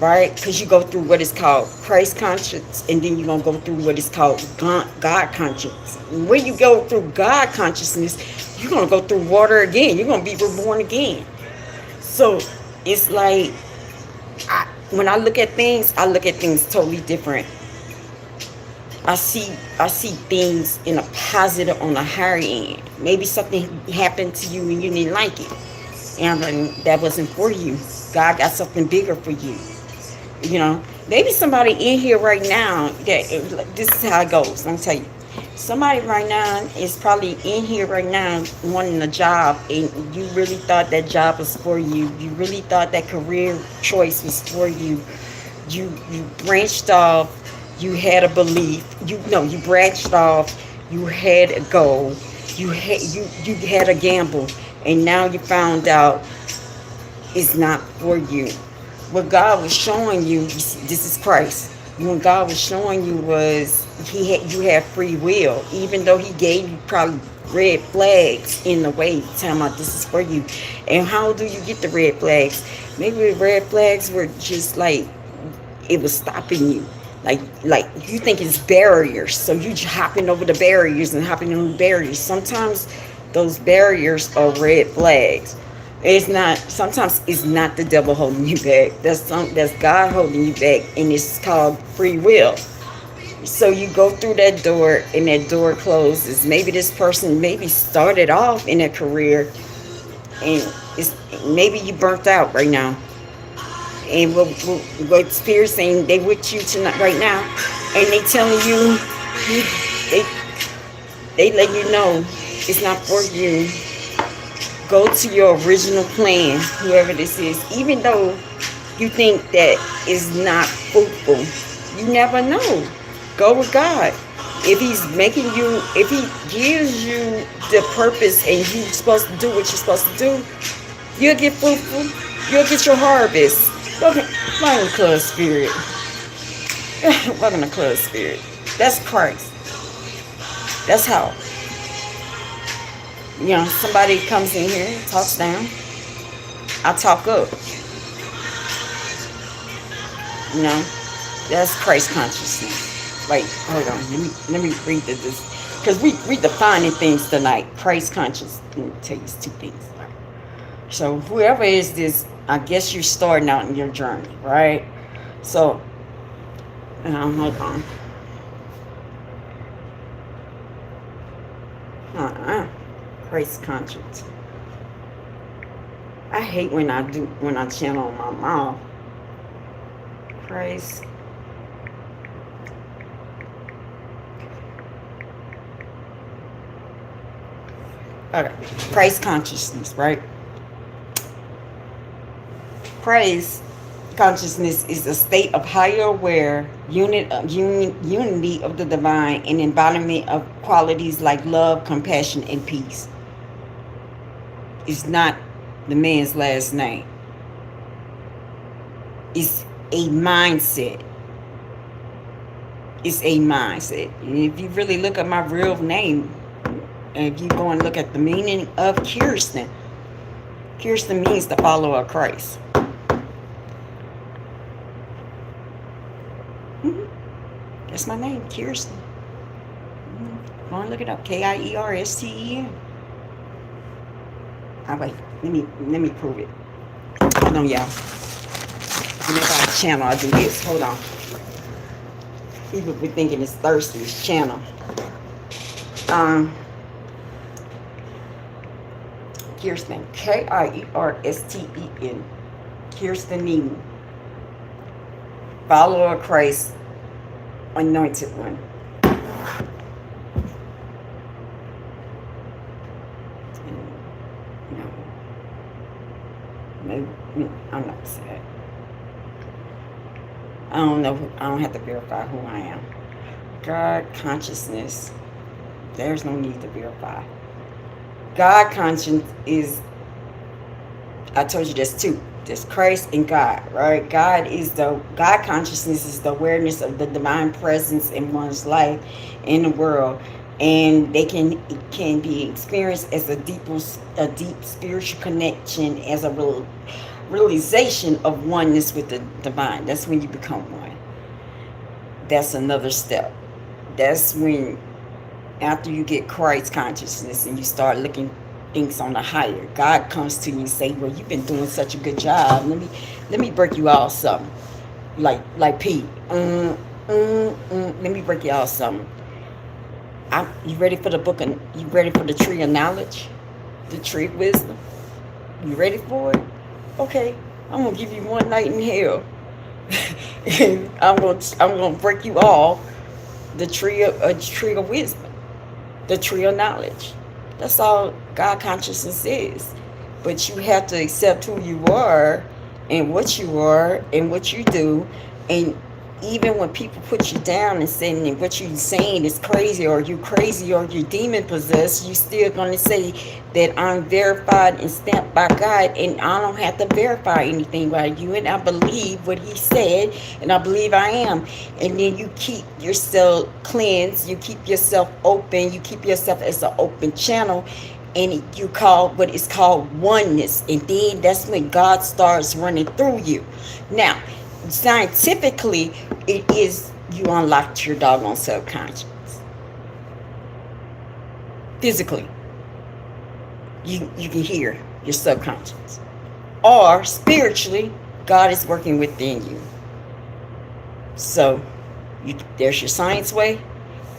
right? Because you go through what is called Christ conscience, and then you're going to go through what is called God conscience. When you go through God consciousness, you're going to go through water again. You're going to be reborn again. So it's like, when I look at things totally different. I see things in a positive, on a higher end. Maybe something happened to you and you didn't like it. And that wasn't for you. God got something bigger for you. You know, maybe somebody in here right now, this is how it goes. Let me tell you. Somebody right now is probably in here right now wanting a job, and you really thought that job was for you. You really thought that career choice was for you. You branched off. You had a belief. You branched off. You had a goal. You had a gamble, and now you found out it's not for you. What God was showing you, this is Christ. What God was showing you was you have free will, even though He gave you probably red flags in the way, telling about this is for you. And how do you get the red flags? Maybe the red flags were just like it was stopping you. Like you think it's barriers, so you hopping over the barriers and hopping over the barriers. Sometimes those barriers are red flags. Sometimes it's not the devil holding you back. That's God holding you back, and it's called free will. So you go through that door, and that door closes. Maybe this person started off in a career, and maybe you burnt out right now. And what Spirit's saying, they with you tonight, right now, and they telling you, they let you know it's not for you. Go to your original plan, whoever this is, even though you think that is not fruitful. You never know. Go with God. If He's making you, if He gives you the purpose and you're supposed to do what you're supposed to do, you'll get fruitful. You'll get your harvest. Welcome to ClubSpirit. Welcome to ClubSpirit. That's Christ. That's how. You know, somebody comes in here, talks down. I talk up. You know, that's Christ consciousness. Wait, hold on. Let me read this, because we defining things tonight. Christ conscious. Let me tell you two things. So whoever is this, I guess you're starting out in your journey, right? So, hold on. Christ conscience. I hate when I channel my mouth. Christ. Okay. Christ consciousness, right? Christ consciousness is a state of higher aware unity of the divine and embodiment of qualities like love, compassion, and peace. It's not the man's last name. It's a mindset. It's a mindset. And if you really look at my real name, and if you go and look at the meaning of Kirsten means the follower of Christ. That's my name, Kirsten. Go and look it up. Kiersten. Oh wait, let me prove it. Hold on, y'all. Whenever I channel, I do this. Hold on. People be thinking it's Thursday's channel. Kirsten. Kiersten. Kirsten. Follower of Christ, anointed one. No, I'm not sad. I don't know. I don't have to verify who I am. God consciousness. There's no need to verify. God conscience is, I told you there's two. There's Christ and God, right? God consciousness is the awareness of the divine presence in one's life, in the world. And they can be experienced as a deep spiritual connection, as a realization of oneness with the divine. That's when you become one. That's another step. That's when, after you get Christ consciousness and you start looking things on the higher, God comes to you and say, well, you've been doing such a good job. Let me break you all something. Like Pete. Let me break you all something. You ready for the book? You ready for the tree of knowledge? The tree of wisdom? You ready for it? Okay. I'm gonna give you one night in hell. And I'm gonna break you all the tree of wisdom, the tree of knowledge. That's all God consciousness is. But you have to accept who you are and what you do. And even when people put you down and saying what you're saying is crazy or you're demon possessed, you still going to say that I'm verified and stamped by God, and I don't have to verify anything by you, and I believe what he said, and I believe I am. And then you keep yourself cleansed, you keep yourself open, you keep yourself as an open channel, and you call what is called oneness. And then that's when God starts running through you. Now, scientifically, it is you unlocked your doggone subconscious. Physically, you can hear your subconscious. Or spiritually, God is working within you. So there's your science way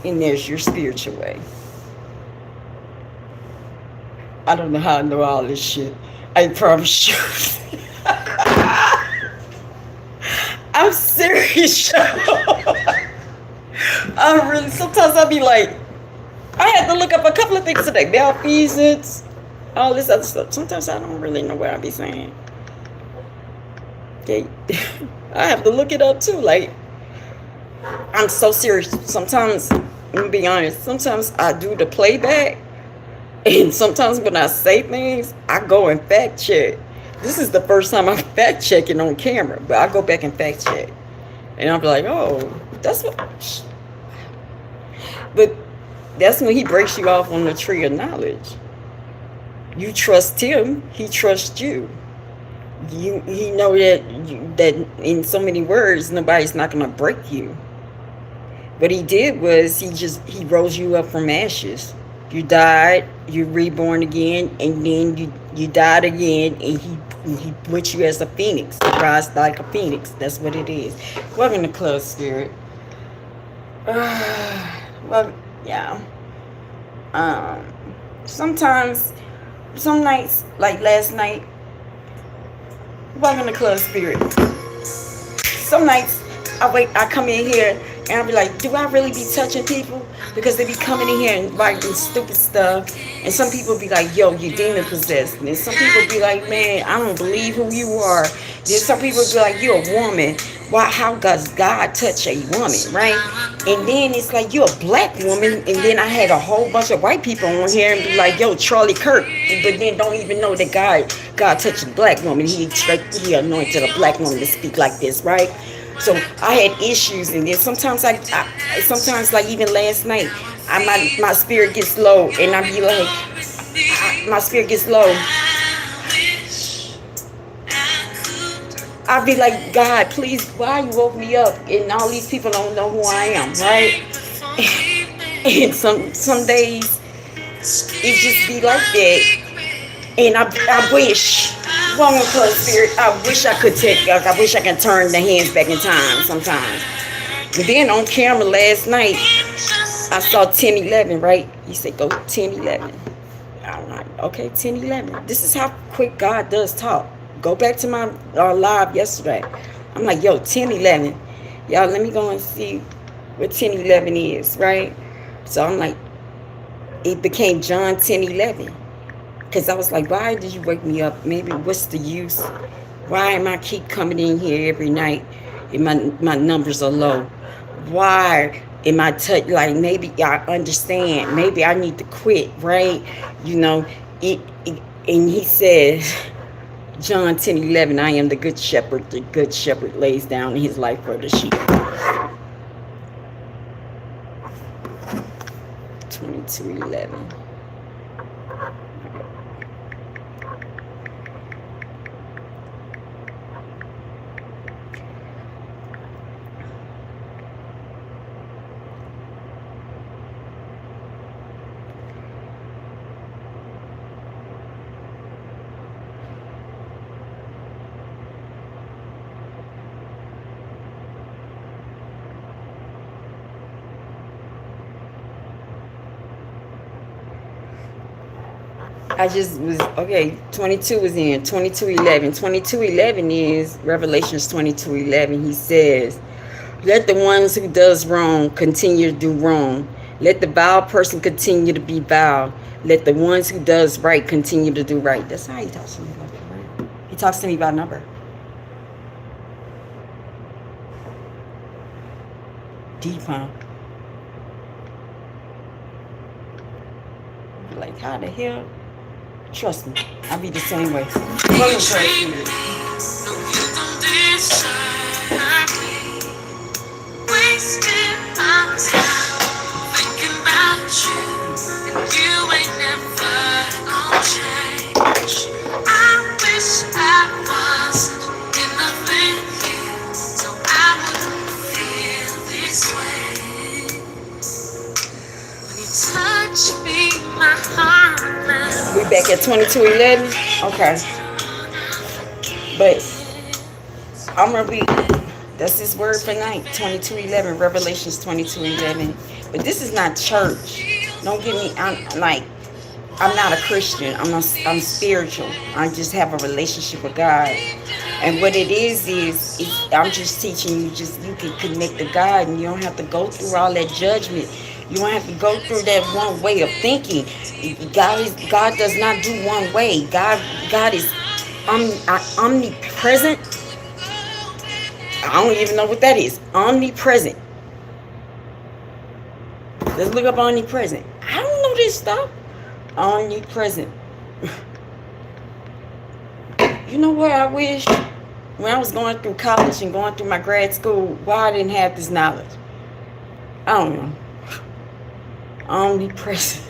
and there's your spiritual way. I don't know how I know all this shit. I promise you. I'm serious, I'm really, sometimes I'll be like, I had to look up a couple of things today. Malfeasance, all this other stuff. Sometimes I don't really know what I be saying. Okay. I have to look it up too. Like, I'm so serious. Sometimes, let me be honest, sometimes I do the playback. And sometimes when I say things, I go and fact check. This is the first time I'm fact checking on camera, but I go back and fact check. And I'll be like, oh, that's what. But that's when he breaks you off on the tree of knowledge. You trust him, he trusts you. He know that in so many words, nobody's not going to break you. What he did was he rose you up from ashes. You died, you reborn again, and then you died again, and he put you as a phoenix. You rise like a phoenix. That's what it is. Welcome to Club Spirit. Well, yeah. Sometimes, some nights, like last night, welcome to Club Spirit. Some nights, I come in here, and I'll be like, do I really be touching people? Because they be coming in here and writing stupid stuff. And some people be like, yo, you demon possessed. And then some people be like, man, I don't believe who you are. Then some people be like, you're a woman. Why? How does God touch a woman, right? And then it's like, you're a black woman. And then I had a whole bunch of white people on here and be like, yo, Charlie Kirk. But then don't even know that God touched a black woman. He anointed a black woman to speak like this, right? So I had issues, and then sometimes sometimes like even last night, my spirit gets low, and I be like, my spirit gets low. I'll be like, God, please, why you woke me up? And all these people don't know who I am, right? And some days it just be like that. And I wish, one with ClubSpirit, I wish I could I wish I could turn the hands back in time sometimes. But then on camera last night, I saw 10:11, right? He said, go 10:11. I'm like, okay, 10:11. This is how quick God does talk. Go back to my live yesterday. I'm like, yo, 10:11. Y'all, let me go and see what 10:11 is, right? So I'm like, it became John 10:11. Because I was like, why did you wake me up? Maybe what's the use? Why am I keep coming in here every night and my numbers are low? Why am I like, maybe I understand. Maybe I need to quit, right? You know, and he says, John 10:11, I am the good shepherd. The good shepherd lays down his life for the sheep. 22:11. I just was, okay, 22 is in, 22:11. 22:11 is Revelations 22:11. He says, let the ones who does wrong continue to do wrong. Let the vile person continue to be vile. Let the ones who does right continue to do right. That's how he talks to me about it, right? He talks to me about number. Deep, huh? Like, how the hell? Trust me, I'll be the same way. We back at 22:11. Okay, but I'm gonna read. That's his word for night. 22:11. Revelations 22:11. But this is not church. Don't get me. I'm not a Christian. I'm spiritual. I just have a relationship with God. And what it is I'm just teaching you. You can connect to God, and you don't have to go through all that judgment. You don't have to go through that one way of thinking. God does not do one way. God is omnipresent. I don't even know what that is. Omnipresent. Let's look up omnipresent. I don't know this stuff. Omnipresent. You know what I wish? When I was going through college and going through my grad school, why I didn't have this knowledge? I don't know. Omnipresent.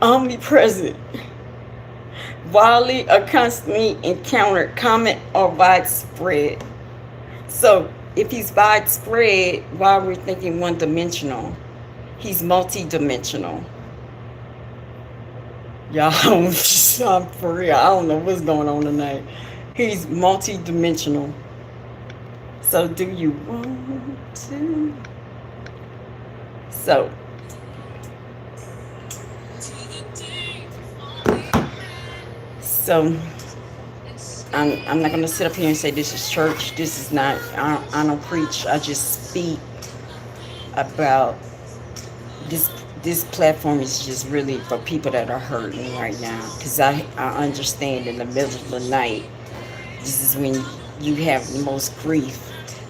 Omnipresent. Wildly or constantly encountered, common or widespread. So if he's widespread, why we're thinking one-dimensional? He's multi-dimensional. Y'all, I'm for real. I don't know what's going on tonight. He's multi-dimensional. So do you want to? So I'm not gonna sit up here and say this is church. This is not. I don't preach. I just speak about this. This platform is just really for people that are hurting right now. Because I understand in the middle of the night, this is when you have the most grief.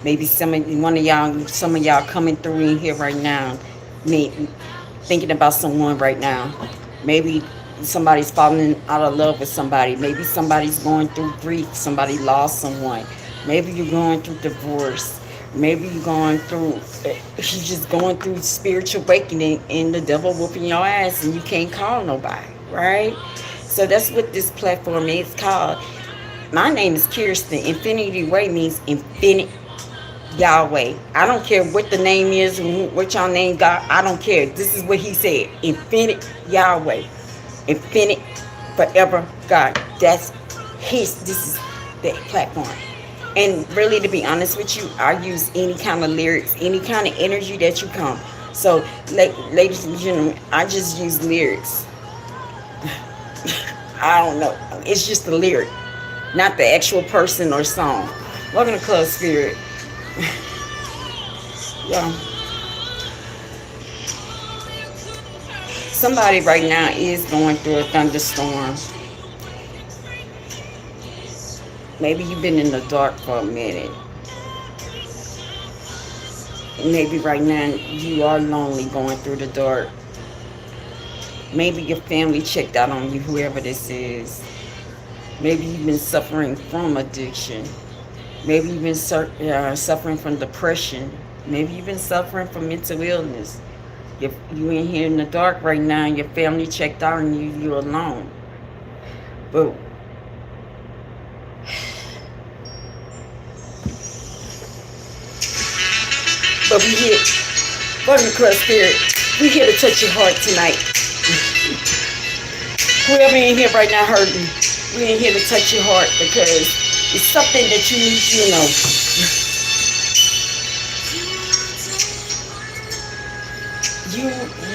Maybe some of y'all coming through in here right now, thinking about someone right now. Maybe somebody's falling out of love with somebody. Maybe somebody's going through grief. Somebody lost someone. Maybe you're going through divorce. Maybe you're just going through spiritual awakening and the devil whooping your ass and you can't call nobody, right? So that's what this platform is called. My name is Kirsten. Infinity Way means infinite Yahweh. I don't care what the name is and what y'all name God. I don't care. This is what he said. Infinite Yahweh. Infinite forever God. That's his. This is the platform. And really, to be honest with you, I use any kind of lyrics, any kind of energy that you come. So, ladies and gentlemen, I just use lyrics. I don't know. It's just the lyric, not the actual person or song. Welcome to Club Spirit. Yeah. Somebody right now is going through a thunderstorm. Maybe you've been in the dark for a minute. Maybe right now you are lonely going through the dark. Maybe your family checked out on you, whoever this is. Maybe you've been suffering from addiction. Maybe you've been suffering from depression. Maybe you've been suffering from mental illness. If you in here in the dark right now and your family checked out on you, you're alone. But we here, welcome to Club Spirit. We here to touch your heart tonight. Whoever in here right now hurting, we in here to touch your heart because it's something that you need to know.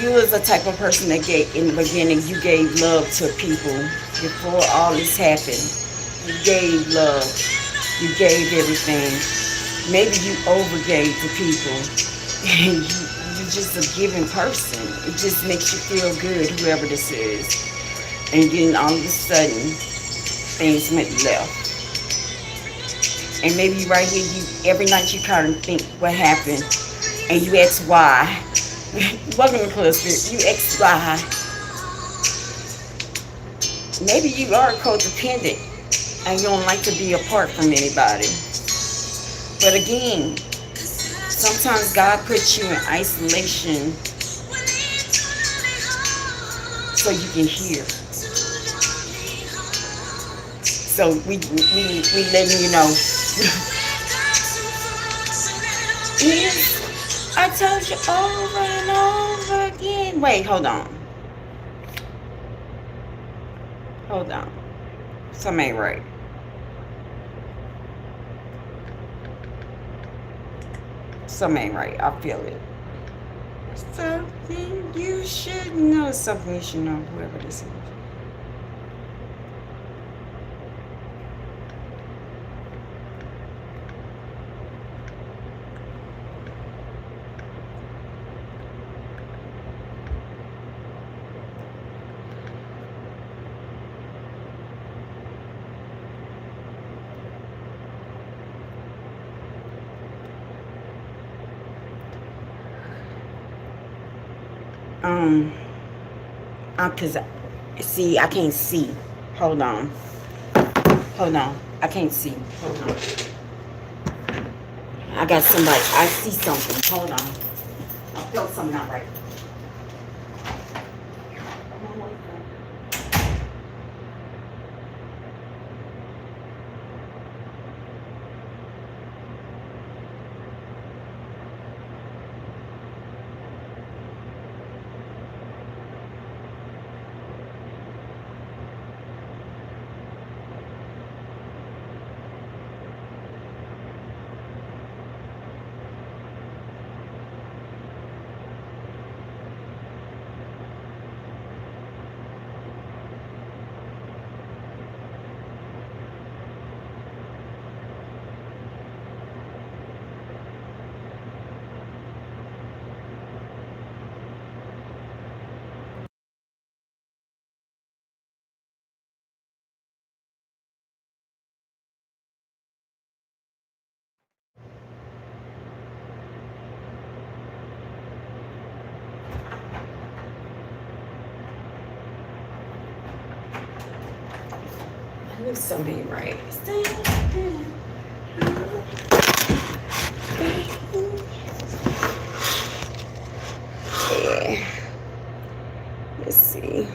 You was a type of person that gave, in the beginning, you gave love to people before all this happened. You gave love. You gave everything. Maybe you overgave to people. And you're just a giving person. It just makes you feel good, whoever this is. And then all of a sudden, things went left. And maybe right here, every night you kind of think what happened. And you ask why. Welcome to Club Spirit. You ask why. Maybe you are codependent and you don't like to be apart from anybody. But again, sometimes God puts you in isolation so you can hear. So we letting you know. Yes, I told you over and over again. Wait, hold on. Hold on. Something ain't right. Something ain't right. I feel it. Something you should know. Something you should know. Whoever this is. Cause see, I can't see. Hold on. I can't see. Hold on. I got somebody. I see something. Hold on. I felt something not right. I knew something ain't right. Yeah. Let's see.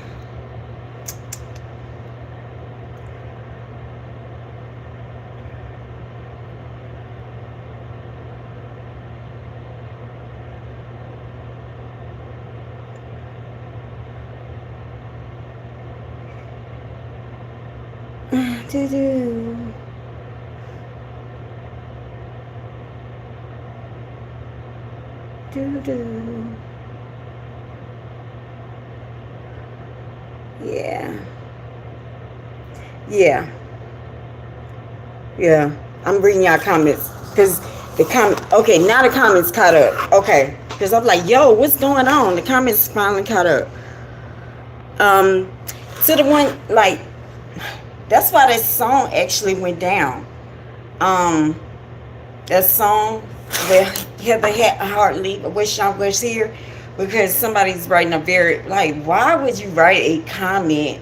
do do. Do do. Yeah. Yeah. Yeah. I'm reading y'all comments. Because the comment, okay, now the comments caught up. Okay. Because I'm like, yo, what's going on? The comments finally caught up. To the one, like, that's why that song actually went down. That song where Heather Hartley, I wish I was here, because somebody's writing a very, like, why would you write a comment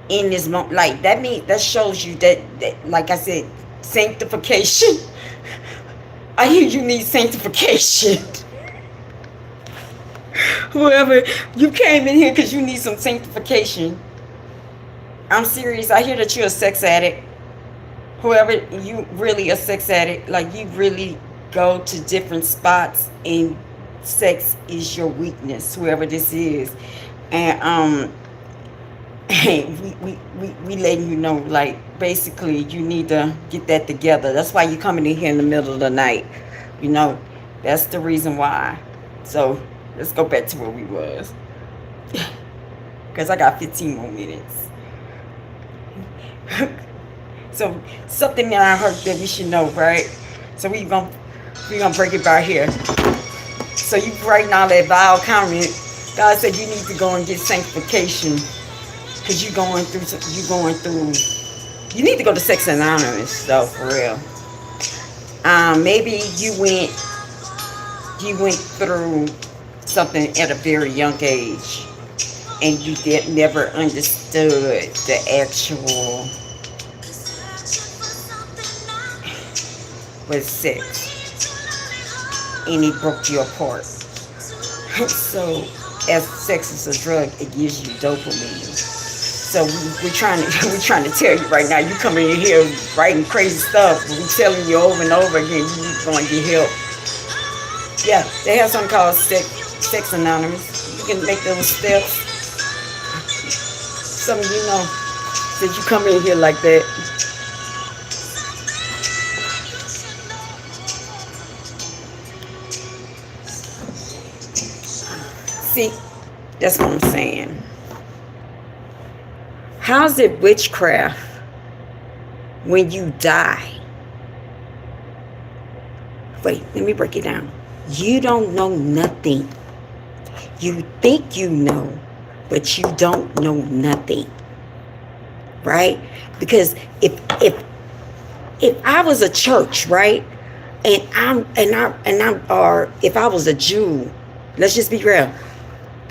in this moment? Like, that shows you that, like I said, sanctification. I hear you need sanctification. Whoever, you came in here because you need some sanctification. I'm serious. I hear that you're a sex addict. Whoever, you really a sex addict. Like, you really go to different spots and sex is your weakness, whoever this is. And we letting you know, like, basically you need to get that together. That's why you're coming in here in the middle of the night. You know, that's the reason why. So let's go back to where we was. Because I got 15 more minutes. So something that I heard that we should know, right? So we're gonna break it by here. So you writing all that vile comment. God said you need to go and get sanctification, because you need to go to Sex Anonymous though, for real. Maybe you went through something at a very young age and you never understood the actual was sex, and it broke you apart. So, as sex is a drug, it gives you dopamine. So we're trying to tell you right now. You coming in here writing crazy stuff, but we telling you over and over again, you going to get help. Yeah, they have something called Sex Anonymous. You can make those steps. Some of you know that you come in here like that. See, that's what I'm saying. How's it witchcraft when you die? Wait, let me break it down. You don't know nothing. You think you know, but you don't know nothing. Right? Because if I was a church, right? If I was a Jew, let's just be real.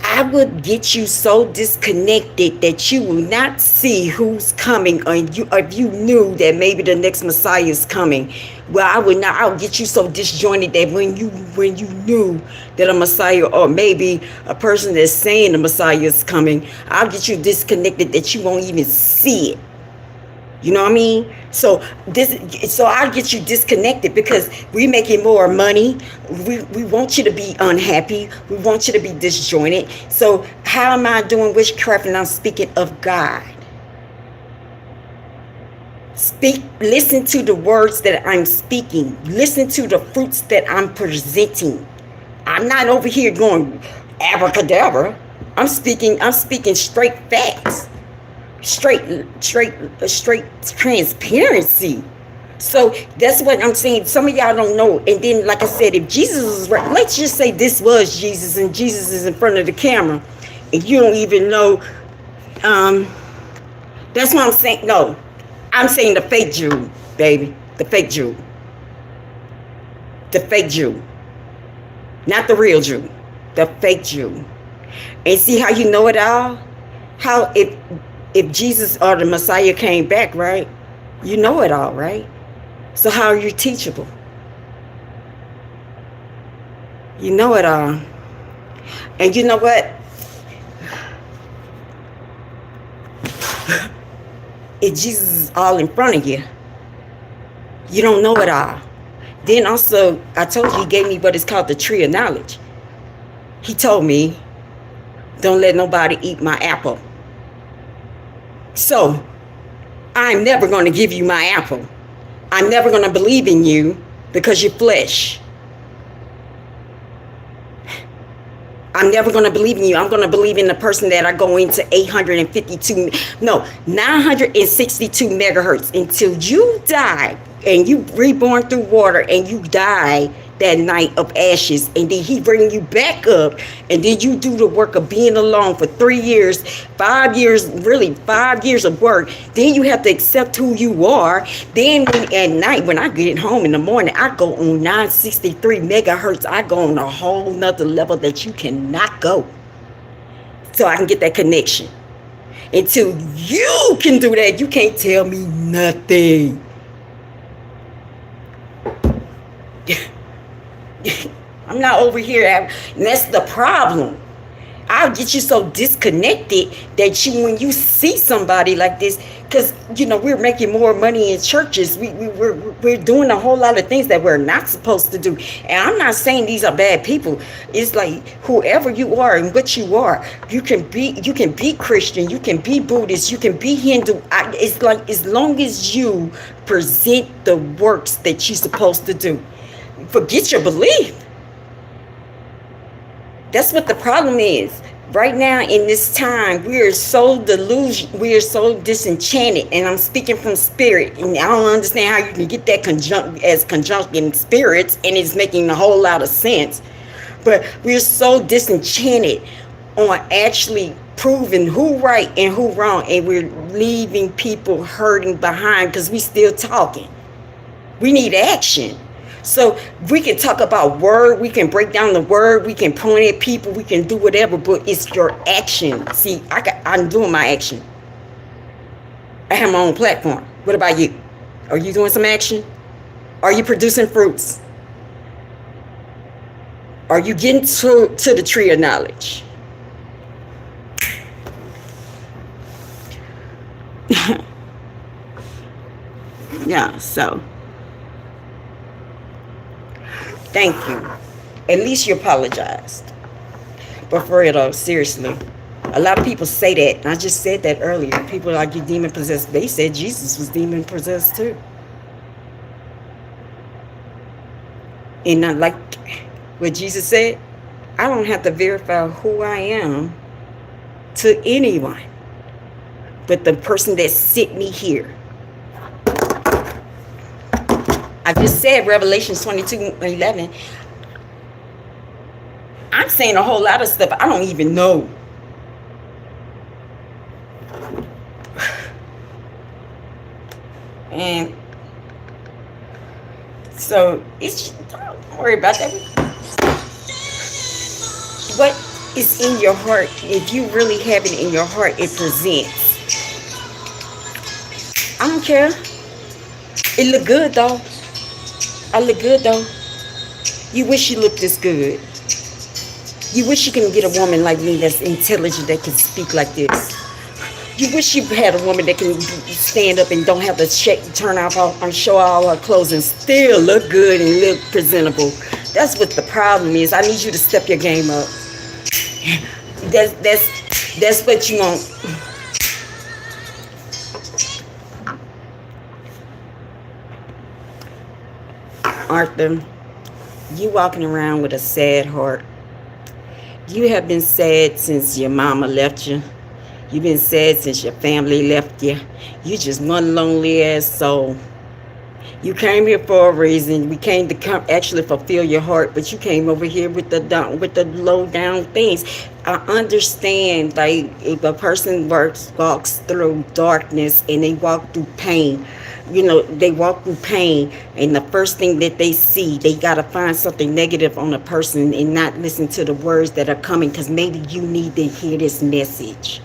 I would get you so disconnected that you will not see who's coming, or if you knew that maybe the next Messiah is coming. Well, I would get you so disjointed that when you knew that a Messiah, or maybe a person that's saying the Messiah is coming, I'll get you disconnected that you won't even see it. You know what I mean? So I'll get you disconnected because we're making more money. We want you to be unhappy. We want you to be disjointed. So how am I doing witchcraft and I'm speaking of God? Listen to the words that I'm speaking. Listen to the fruits that I'm presenting. I'm not over here going abracadabra. I'm speaking straight facts. Straight transparency. So that's what I'm saying. Some of y'all don't know. And then, like I said, if Jesus is right, let's just say this was Jesus and Jesus is in front of the camera and you don't even know. That's what I'm saying. No, I'm saying the fake Jew, baby. The fake Jew. The fake Jew. Not the real Jew. The fake Jew. And see how you know it all? How if Jesus or the Messiah came back, right? You know it all, right? So how are you teachable? You know it all. And you know what? If Jesus is all in front of you, you don't know it all. Then also, I told you, he gave me what is called the tree of knowledge. He told me, don't let nobody eat my apple. So, I'm never going to give you my apple. I'm never going to believe in you because you're flesh. I'm never going to believe in you. I'm going to believe in the person that I go into 962 megahertz until you die and you reborn through water and you die that night of ashes, and then he bring you back up, and then you do the work of being alone for 3 years, 5 years, really 5 years of work. Then you have to accept who you are. Then at night, when I get home in the morning, I go on 963 megahertz. I go on a whole nother level that you cannot go, so I can get that connection. Until you can do that, you can't tell me nothing. I'm not over here, and that's the problem. I'll get you so disconnected that when you see somebody like this, because we're making more money in churches, we're doing a whole lot of things that we're not supposed to do. And I'm not saying these are bad people. It's like whoever you are and what you are, you can be Christian, you can be Buddhist, you can be Hindu. It's like as long as you present the works that you're supposed to do. Forget your belief. That's what the problem is. Right now in this time, we are so disenchanted, and I'm speaking from spirit, and I don't understand how you can get that conjunction spirits, and it's making a whole lot of sense. But we're so disenchanted on actually proving who right and who wrong, and we're leaving people hurting behind because we still talking. We need action. So we can talk about word, we can break down the word, we can point at people, we can do whatever, but it's your action. See, I'm doing my action. I have my own platform. What about you? Are you doing some action? Are you producing fruits? Are you getting to the tree of knowledge? Yeah, so thank you. At least you apologized. But for real though, seriously, a lot of people say that, and I just said that earlier. People like you demon possessed. They said Jesus was demon possessed too. And not like what Jesus said, I don't have to verify who I am to anyone but the person that sent me here. I just said Revelation 22:11. I'm saying a whole lot of stuff I don't even know. And so don't worry about that. What is in your heart, if you really have it in your heart, it presents. I don't care. It look good though. I look good though. You wish you looked this good. You wish you can get a woman like me that's intelligent, that can speak like this. You wish you had a woman that can stand up and don't have to turn off and show all her clothes and still look good and look presentable. That's what the problem is. I need you to step your game up. That's what you want. Arthur, you walking around with a sad heart. You have been sad since your mama left you. You've been sad since your family left you. You just one lonely ass soul. You came here for a reason. We came to actually fulfill your heart, but you came over here with the low down things. I understand, like, if a person walks through darkness and they walk through pain, they walk through pain, and the first thing that they see, they got to find something negative on a person and not listen to the words that are coming, because maybe you need to hear this message.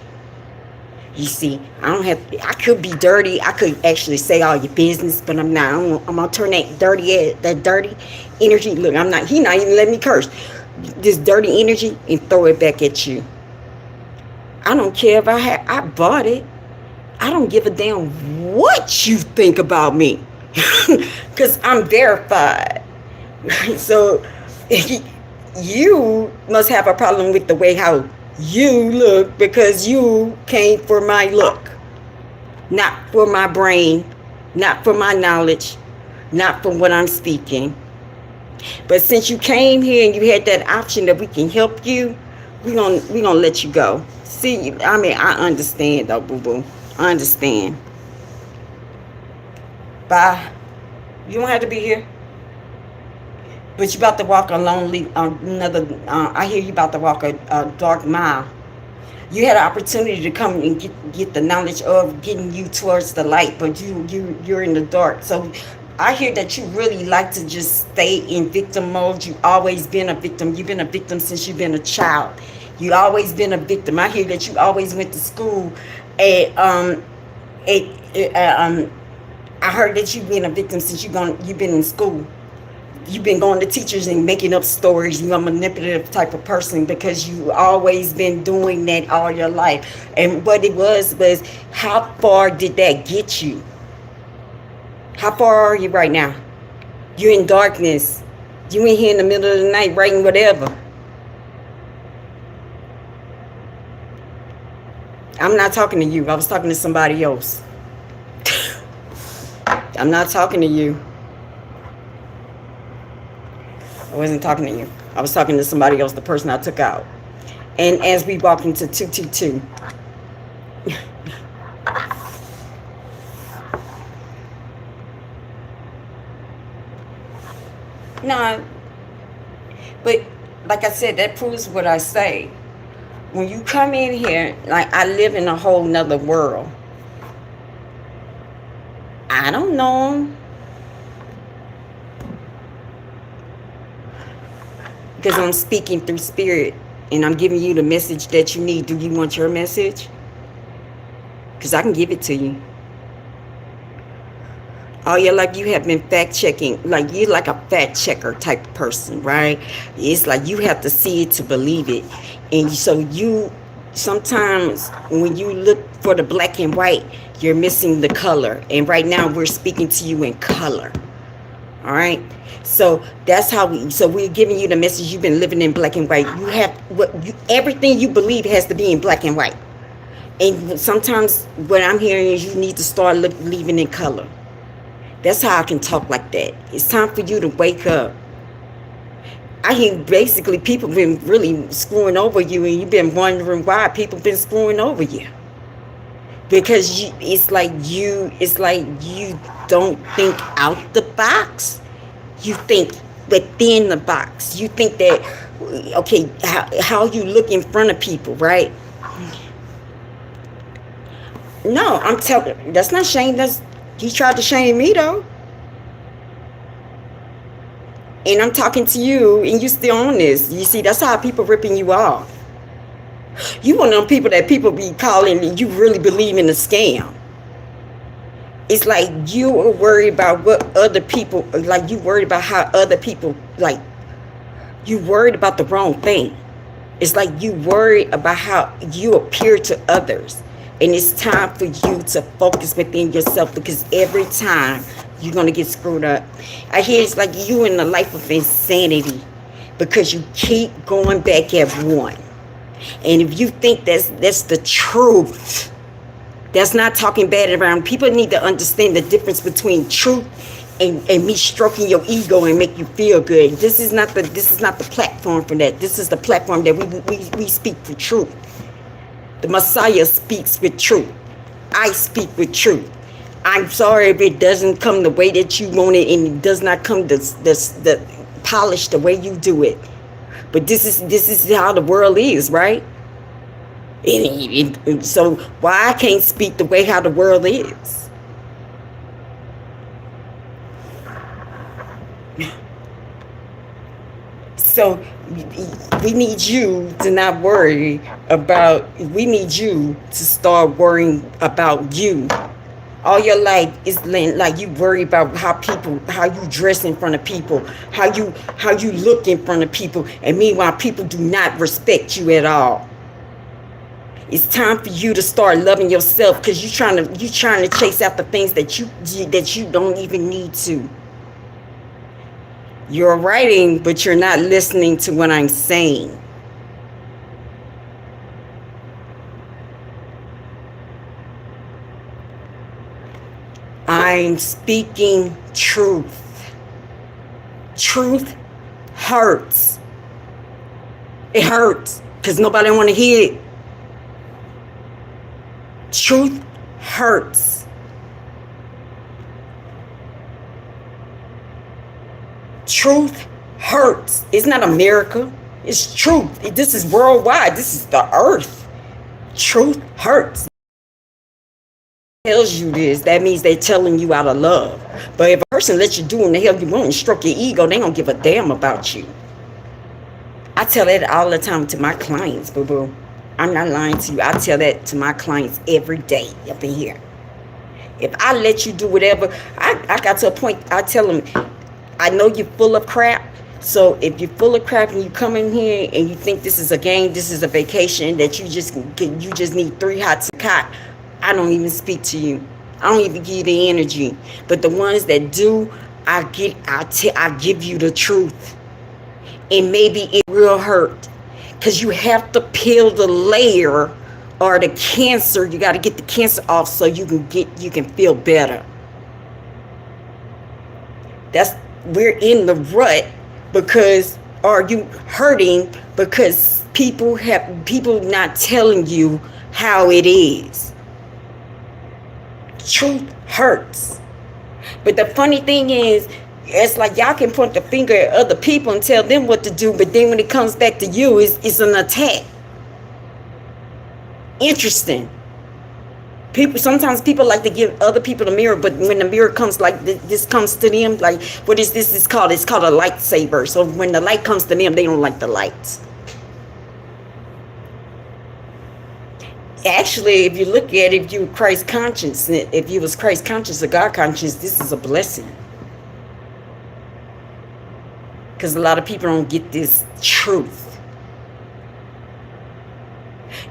You see, I could be dirty. I could actually say all your business, but I'm not. I'm going to turn that dirty energy. Look, he not even letting me curse. This dirty energy and throw it back at you. I don't care if I bought it. I don't give a damn what you think about me, because I'm verified. So you must have a problem with the way how you look, because you came for my look. Not for my brain, not for my knowledge, not for what I'm speaking. But since you came here and you had that option that we can help you, we gonna let you go. See, I mean, I understand though, boo boo. I understand. Bye. You don't have to be here. But you about to walk a lonely, another. I hear you about to walk a dark mile. You had an opportunity to come and get the knowledge of getting you towards the light, but you're in the dark. So I hear that you really like to just stay in victim mode. You've always been a victim. You've been a victim since you've been a child. You always been a victim. I hear that you always went to school, and I heard that you've been a victim since you've been in school. You've been going to teachers and making up stories. You're a manipulative type of person because you always been doing that all your life. And what it was how far did that get you? How far are you right now? You're in darkness. You in here in the middle of the night writing whatever. I'm not talking to you. I was talking to somebody else. I'm not talking to you. I wasn't talking to you. I was talking to somebody else, the person I took out. And as we walk into 222. No, but like I said, that proves what I say. When you come in here, like I live in a whole nother world. I don't know him. Because I'm speaking through spirit and I'm giving you the message that you need. Do you want your message? Because I can give it to you. All your life you have been fact checking. Like you're like a fact checker type of person, right? It's like you have to see it to believe it. And so you sometimes when you look for the black and white, you're missing the color. And right now we're speaking to you in color. All right. So that's how we're giving you the message. You've been living in black and white. You have everything you believe has to be in black and white. And sometimes what I'm hearing is you need to start living in color. That's how I can talk like that. It's time for you to wake up. I hear basically people been really screwing over you, and you've been wondering why people been screwing over you. Because it's like you don't think out the box. You think within the box. You think that, okay, how you look in front of people, right? No, I'm telling, that's not shame. He tried to shame me though. And I'm talking to you and you still on this. You see, that's how people ripping you off. You one of them people that people be calling and you really believe in the scam. It's like you are worried about what other people, like you worried about how other people, like you worried about the wrong thing. It's like you worry about how you appear to others. And it's time for you to focus within yourself because every time you're going to get screwed up. I hear it's like you in the life of insanity because you keep going back at one. And if you think that's the truth, that's not talking bad around. People need to understand the difference between truth and me stroking your ego and make you feel good. This is not the platform for that. This is the platform that we speak for truth. The Messiah speaks with truth. I speak with truth. I'm sorry if it doesn't come the way that you want it and it does not come the polished the way you do it. But this is how the world is, right? So why I can't speak the way how the world is? So we need you to not worry about, we need you to start worrying about you. All your life is like you worry about how you dress in front of people, how you look in front of people, and meanwhile people do not respect you at all. It's time for you to start loving yourself because you're trying to chase after things that you don't even need to. You're writing, but you're not listening to what I'm saying. I'm speaking truth. Truth hurts. It hurts because nobody want to hear it. Truth hurts. Truth hurts. It's not America. It's truth. This is worldwide. This is the earth. Truth hurts. Tells you this, that means they're telling you out of love. But if a person lets you do what the hell you want and stroke your ego, they don't give a damn about you. I tell that all the time to my clients, boo-boo. I'm not lying to you. I tell that to my clients every day up in here. If I let you do whatever, I got to a point, I tell them, I know you're full of crap. So if you're full of crap and you come in here and you think this is a game, this is a vacation, that you just need 3 hots of cot, I don't even speak to you. I don't even give you the energy. But the ones that do, I give you the truth. And maybe it will hurt. Because you have to peel the layer or the cancer. You got to get the cancer off so you can feel better. We're in the rut because, are you hurting because people not telling you how it is. Truth hurts. But the funny thing is, it's like y'all can point the finger at other people and tell them what to do, but then when it comes back to you, it's an attack. Interesting. Sometimes people like to give other people the mirror, but when the mirror comes like this comes to them, like, what is this? It's called a lightsaber. So when the light comes to them, they don't like the lights. Actually, if you look at it, if you were Christ conscious, if you was Christ conscious or God conscious, this is a blessing. Because a lot of people don't get this truth.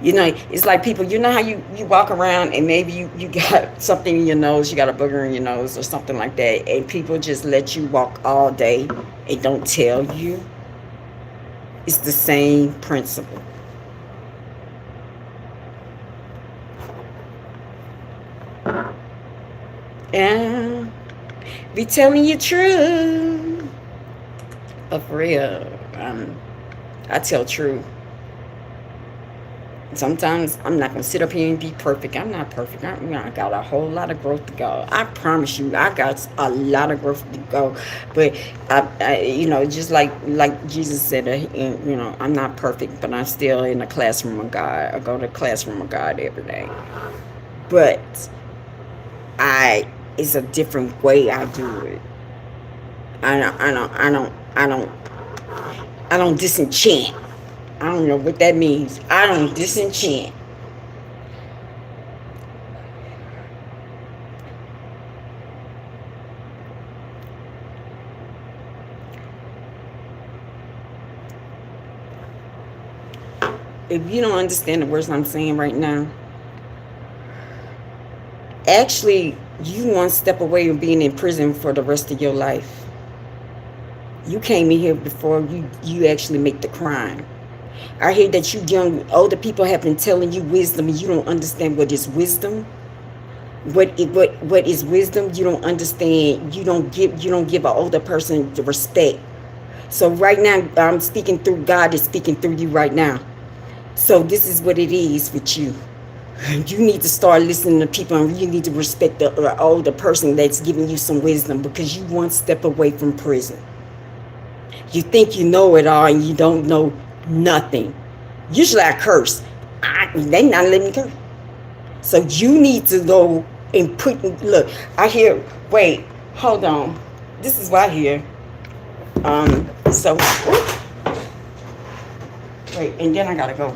You know, it's like people, you know how you walk around and maybe you got something in your nose, you got a booger in your nose or something like that, and people just let you walk all day and don't tell you. It's the same principle. Yeah, be telling you true. But for real, I tell truth. Sometimes I'm not going to sit up here and be perfect. I'm not perfect. I got a whole lot of growth to go. I promise you, I got a lot of growth to go. But, I just like Jesus said, I'm not perfect, but I'm still in the classroom of God. I go to the classroom of God every day. But it's a different way I do it. I don't disenchant. I don't know what that means. I don't disenchant. If you don't understand the words I'm saying right now, actually, you one step away from being in prison for the rest of your life. You came in here before you actually make the crime. I hear that you young, older people have been telling you wisdom, and you don't understand what is wisdom. What is wisdom? You don't understand. You don't give an older person the respect. So right now, I'm speaking through God is speaking through you right now. So this is what it is with you. You need to start listening to people, and you need to respect the older person that's giving you some wisdom, because you one step away from prison. You think you know it all, and you don't know nothing. Usually I curse. They not letting me curse. So you need to go and look, I hear, wait, hold on. This is what I hear. Wait, and then I gotta go.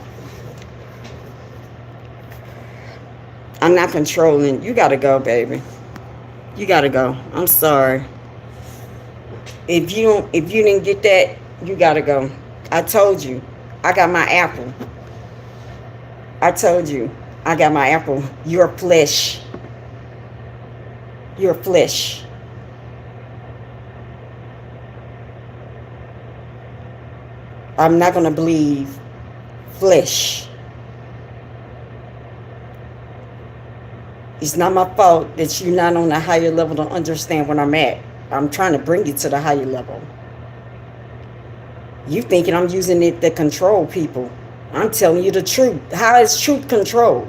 I'm not controlling. You gotta go, baby. You gotta go. I'm sorry. If you didn't get that, you gotta go. I told you, I got my apple. I told you, I got my apple. You're flesh. You're flesh. I'm not gonna believe flesh. It's not my fault that you're not on a higher level to understand where I'm at. I'm trying to bring you to the higher level. You thinking I'm using it to control people. I'm telling you the truth. How is truth control?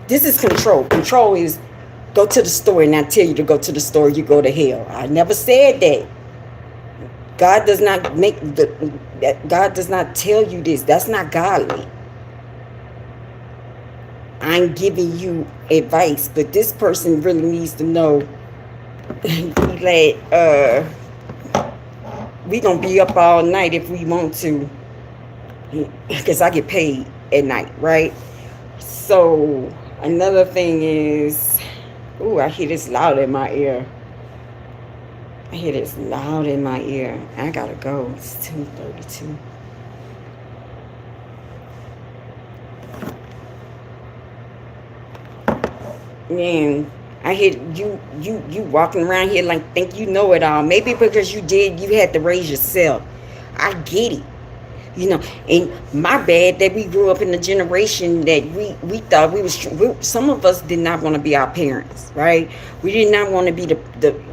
This is control. Control is go to the store and I tell you to go to the store, you go to hell. I never said that. God does not God does not tell you this. That's not godly. I'm giving you advice, but this person really needs to know that we gonna be up all night if we want to, because I get paid at night, right? So another thing is, ooh, I hear this loud in my ear. I hear this loud in my ear. I gotta go. It's 2:32. Man, I hear you walking around here like think you know it all. Maybe because you had to raise yourself. I get it. You know, and my bad that we grew up in the generation that we thought some of us did not want to be our parents, right? We did not want to be the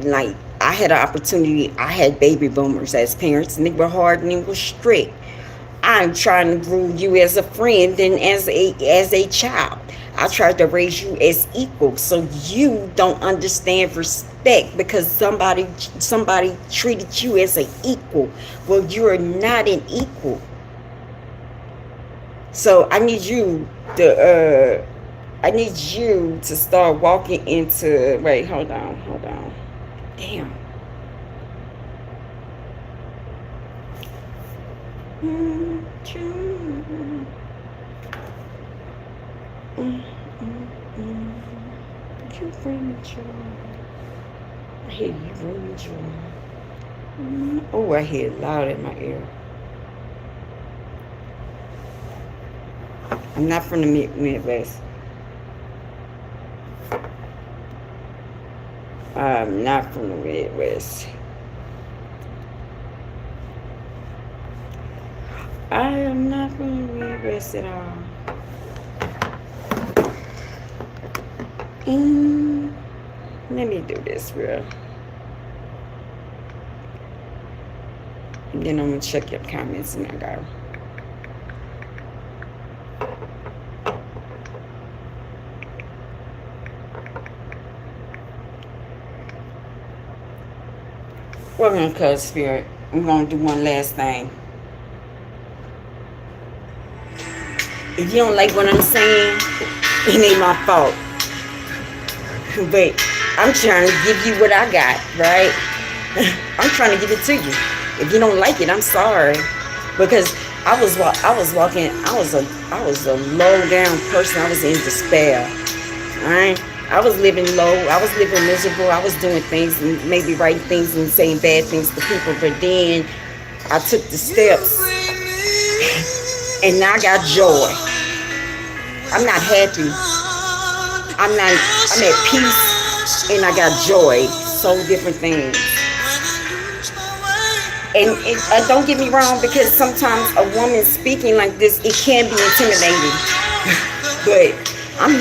like, I had an opportunity, I had baby boomers as parents, and they were hard and they were strict. I'm trying to rule you as a friend and as a child. I tried to raise you as equal, so you don't understand respect because somebody treated you as an equal. Well, you're not an equal. So I need you to start walking into, wait, hold on. Damn. You bring me joy. I hear you bring me joy. Oh, I hear it loud in my ear. I'm not from the Midwest. I'm not from the Midwest. I am not from the Midwest at all. Let me do this real. And then I'm going to check your comments and I go. Welcome to ClubSpirit. We're going to do one last thing. If you don't like what I'm saying, it ain't my fault. But I'm trying to give you what I got, right? I'm trying to give it to you. If you don't like it, I'm sorry. Because I was a low down person. I was in despair. Alright? I was living low. I was living miserable. I was doing things and maybe writing things and saying bad things to people. But then I took the steps and now I got joy. I'm not happy. I'm at peace and I got joy. So different things. And don't get me wrong, because sometimes a woman speaking like this, it can be intimidating. But I'm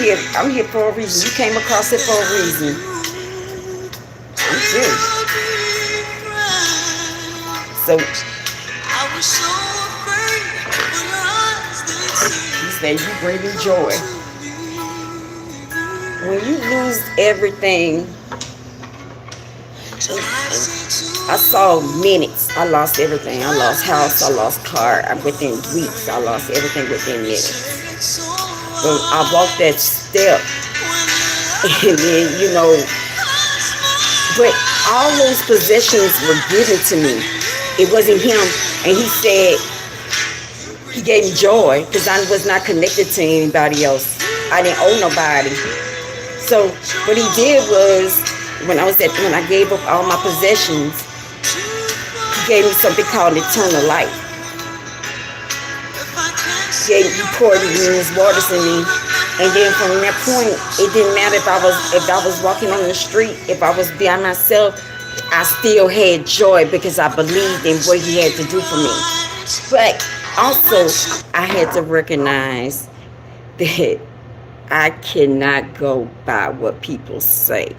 here for a reason. You came across it for a reason. I'm serious. So he said, you bring me joy. When you lose everything, I saw minutes. I lost everything. I lost house. I lost car. Within weeks, I lost everything within minutes. But I walked that step, and then, but all those possessions were given to me. It wasn't him. And he said, he gave me joy because I was not connected to anybody else. I didn't owe nobody. So what he did was, when I gave up all my possessions, he gave me something called eternal life. He poured in his waters in me, and then from that point, it didn't matter if I was walking on the street, if I was by myself, I still had joy because I believed in what he had to do for me. But also, I had to recognize that I cannot go by what people say,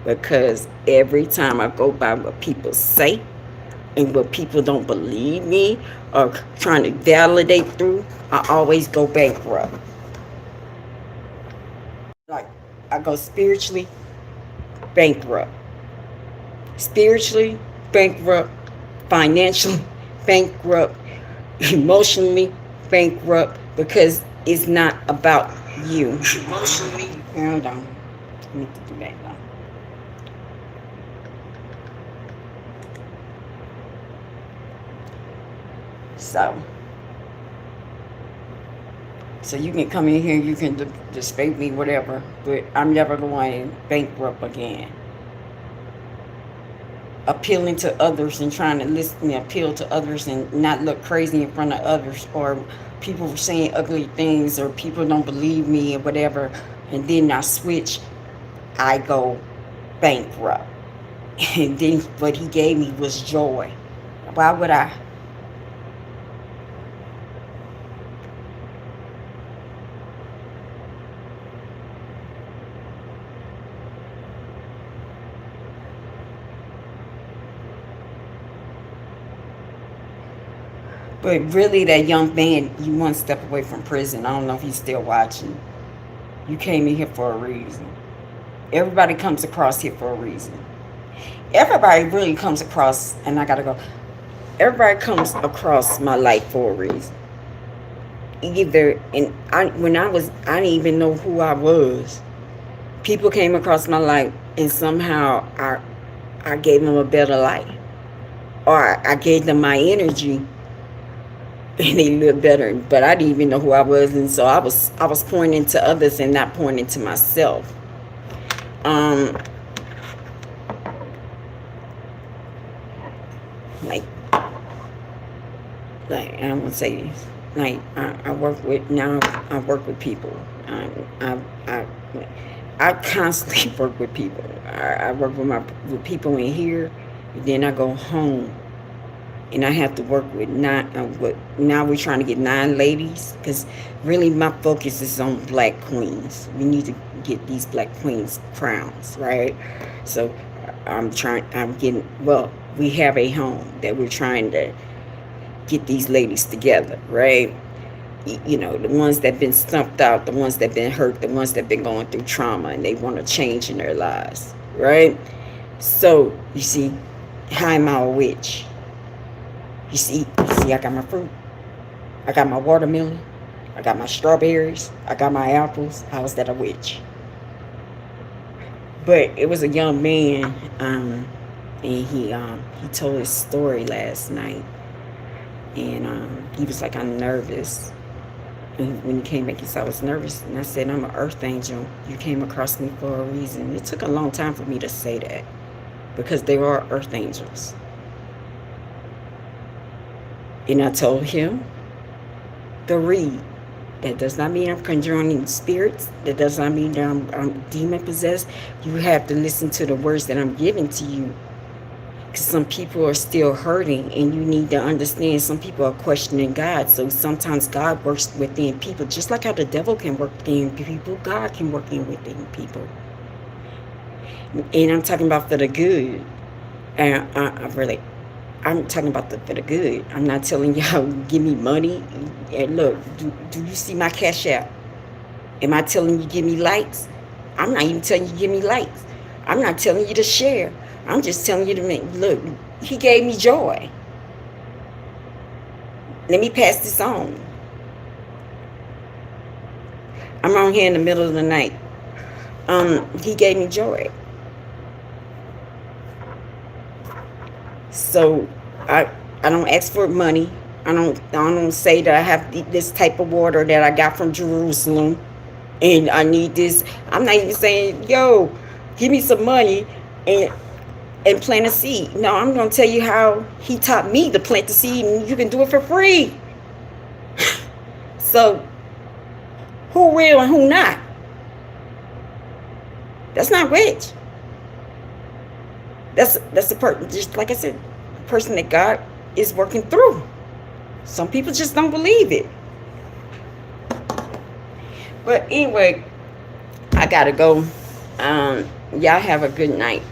because every time I go by what people say and what people don't believe me or trying to validate through, I always go bankrupt. Like, I go spiritually bankrupt, spiritually bankrupt, financially bankrupt, emotionally bankrupt, because it's not about you. Emotionally, hold on, I need to do that now. So you can come in here, you can debate me, whatever, but I'm never going bankrupt again. Appealing to others and trying to listen and appeal to others and not look crazy in front of others, or people saying ugly things, or people don't believe me or whatever, and then I switch, I go bankrupt. And then what he gave me was joy. Why would I? But really, that young man, you one step away from prison. I don't know if he's still watching. You came in here for a reason. Everybody comes across here for a reason. Everybody really comes across, and I gotta go. Everybody comes across my life for a reason. Either, and when I didn't even know who I was. People came across my life, and somehow I gave them a better life, or I gave them my energy, and they lived better. But I didn't even know who I was, and so I was pointing to others and not pointing to myself. Like I don't want to say this. Like I work with people. I constantly work with people. I work with people in here, and then I go home, and I have to work with now we're trying to get 9 ladies, because really my focus is on black queens. We need to get these black queens crowns, right? So we have a home that we're trying to get these ladies together, right? You know, the ones that been stumped out, the ones that been hurt, the ones that been going through trauma, and they want to change in their lives, right? So you see, how am I a witch? You see, I got my fruit, I got my watermelon, I got my strawberries, I got my apples. How is that a witch? But it was a young man, and he told his story last night, and he was like, I'm nervous. And when he came back, he said, I was nervous. And I said, I'm an earth angel. You came across me for a reason. It took a long time for me to say that, because they are earth angels. And I told him to read. That does not mean I'm conjuring spirits. That does not mean that I'm demon possessed. You have to listen to the words that I'm giving to you. Because some people are still hurting, and you need to understand some people are questioning God. So sometimes God works within people. Just like how the devil can work within people, God can work within people. And I'm talking about for the good. And I'm talking about for the good. I'm not telling y'all, give me money. And look, do you see my cash app? Am I telling you give me likes? I'm not even telling you give me likes. I'm not telling you to share. I'm just telling you to look, he gave me joy. Let me pass this on. I'm on here in the middle of the night. He gave me joy. So I don't ask for money. I don't say that I have this type of water that I got from Jerusalem, and I need this. I'm not even saying, yo, give me some money and plant a seed. No, I'm going to tell you how he taught me to plant the seed, and you can do it for free. So who real and who not? That's not rich. That's a person, just like I said, a person that God is working through. Some people just don't believe it. But anyway, I gotta go. Y'all have a good night.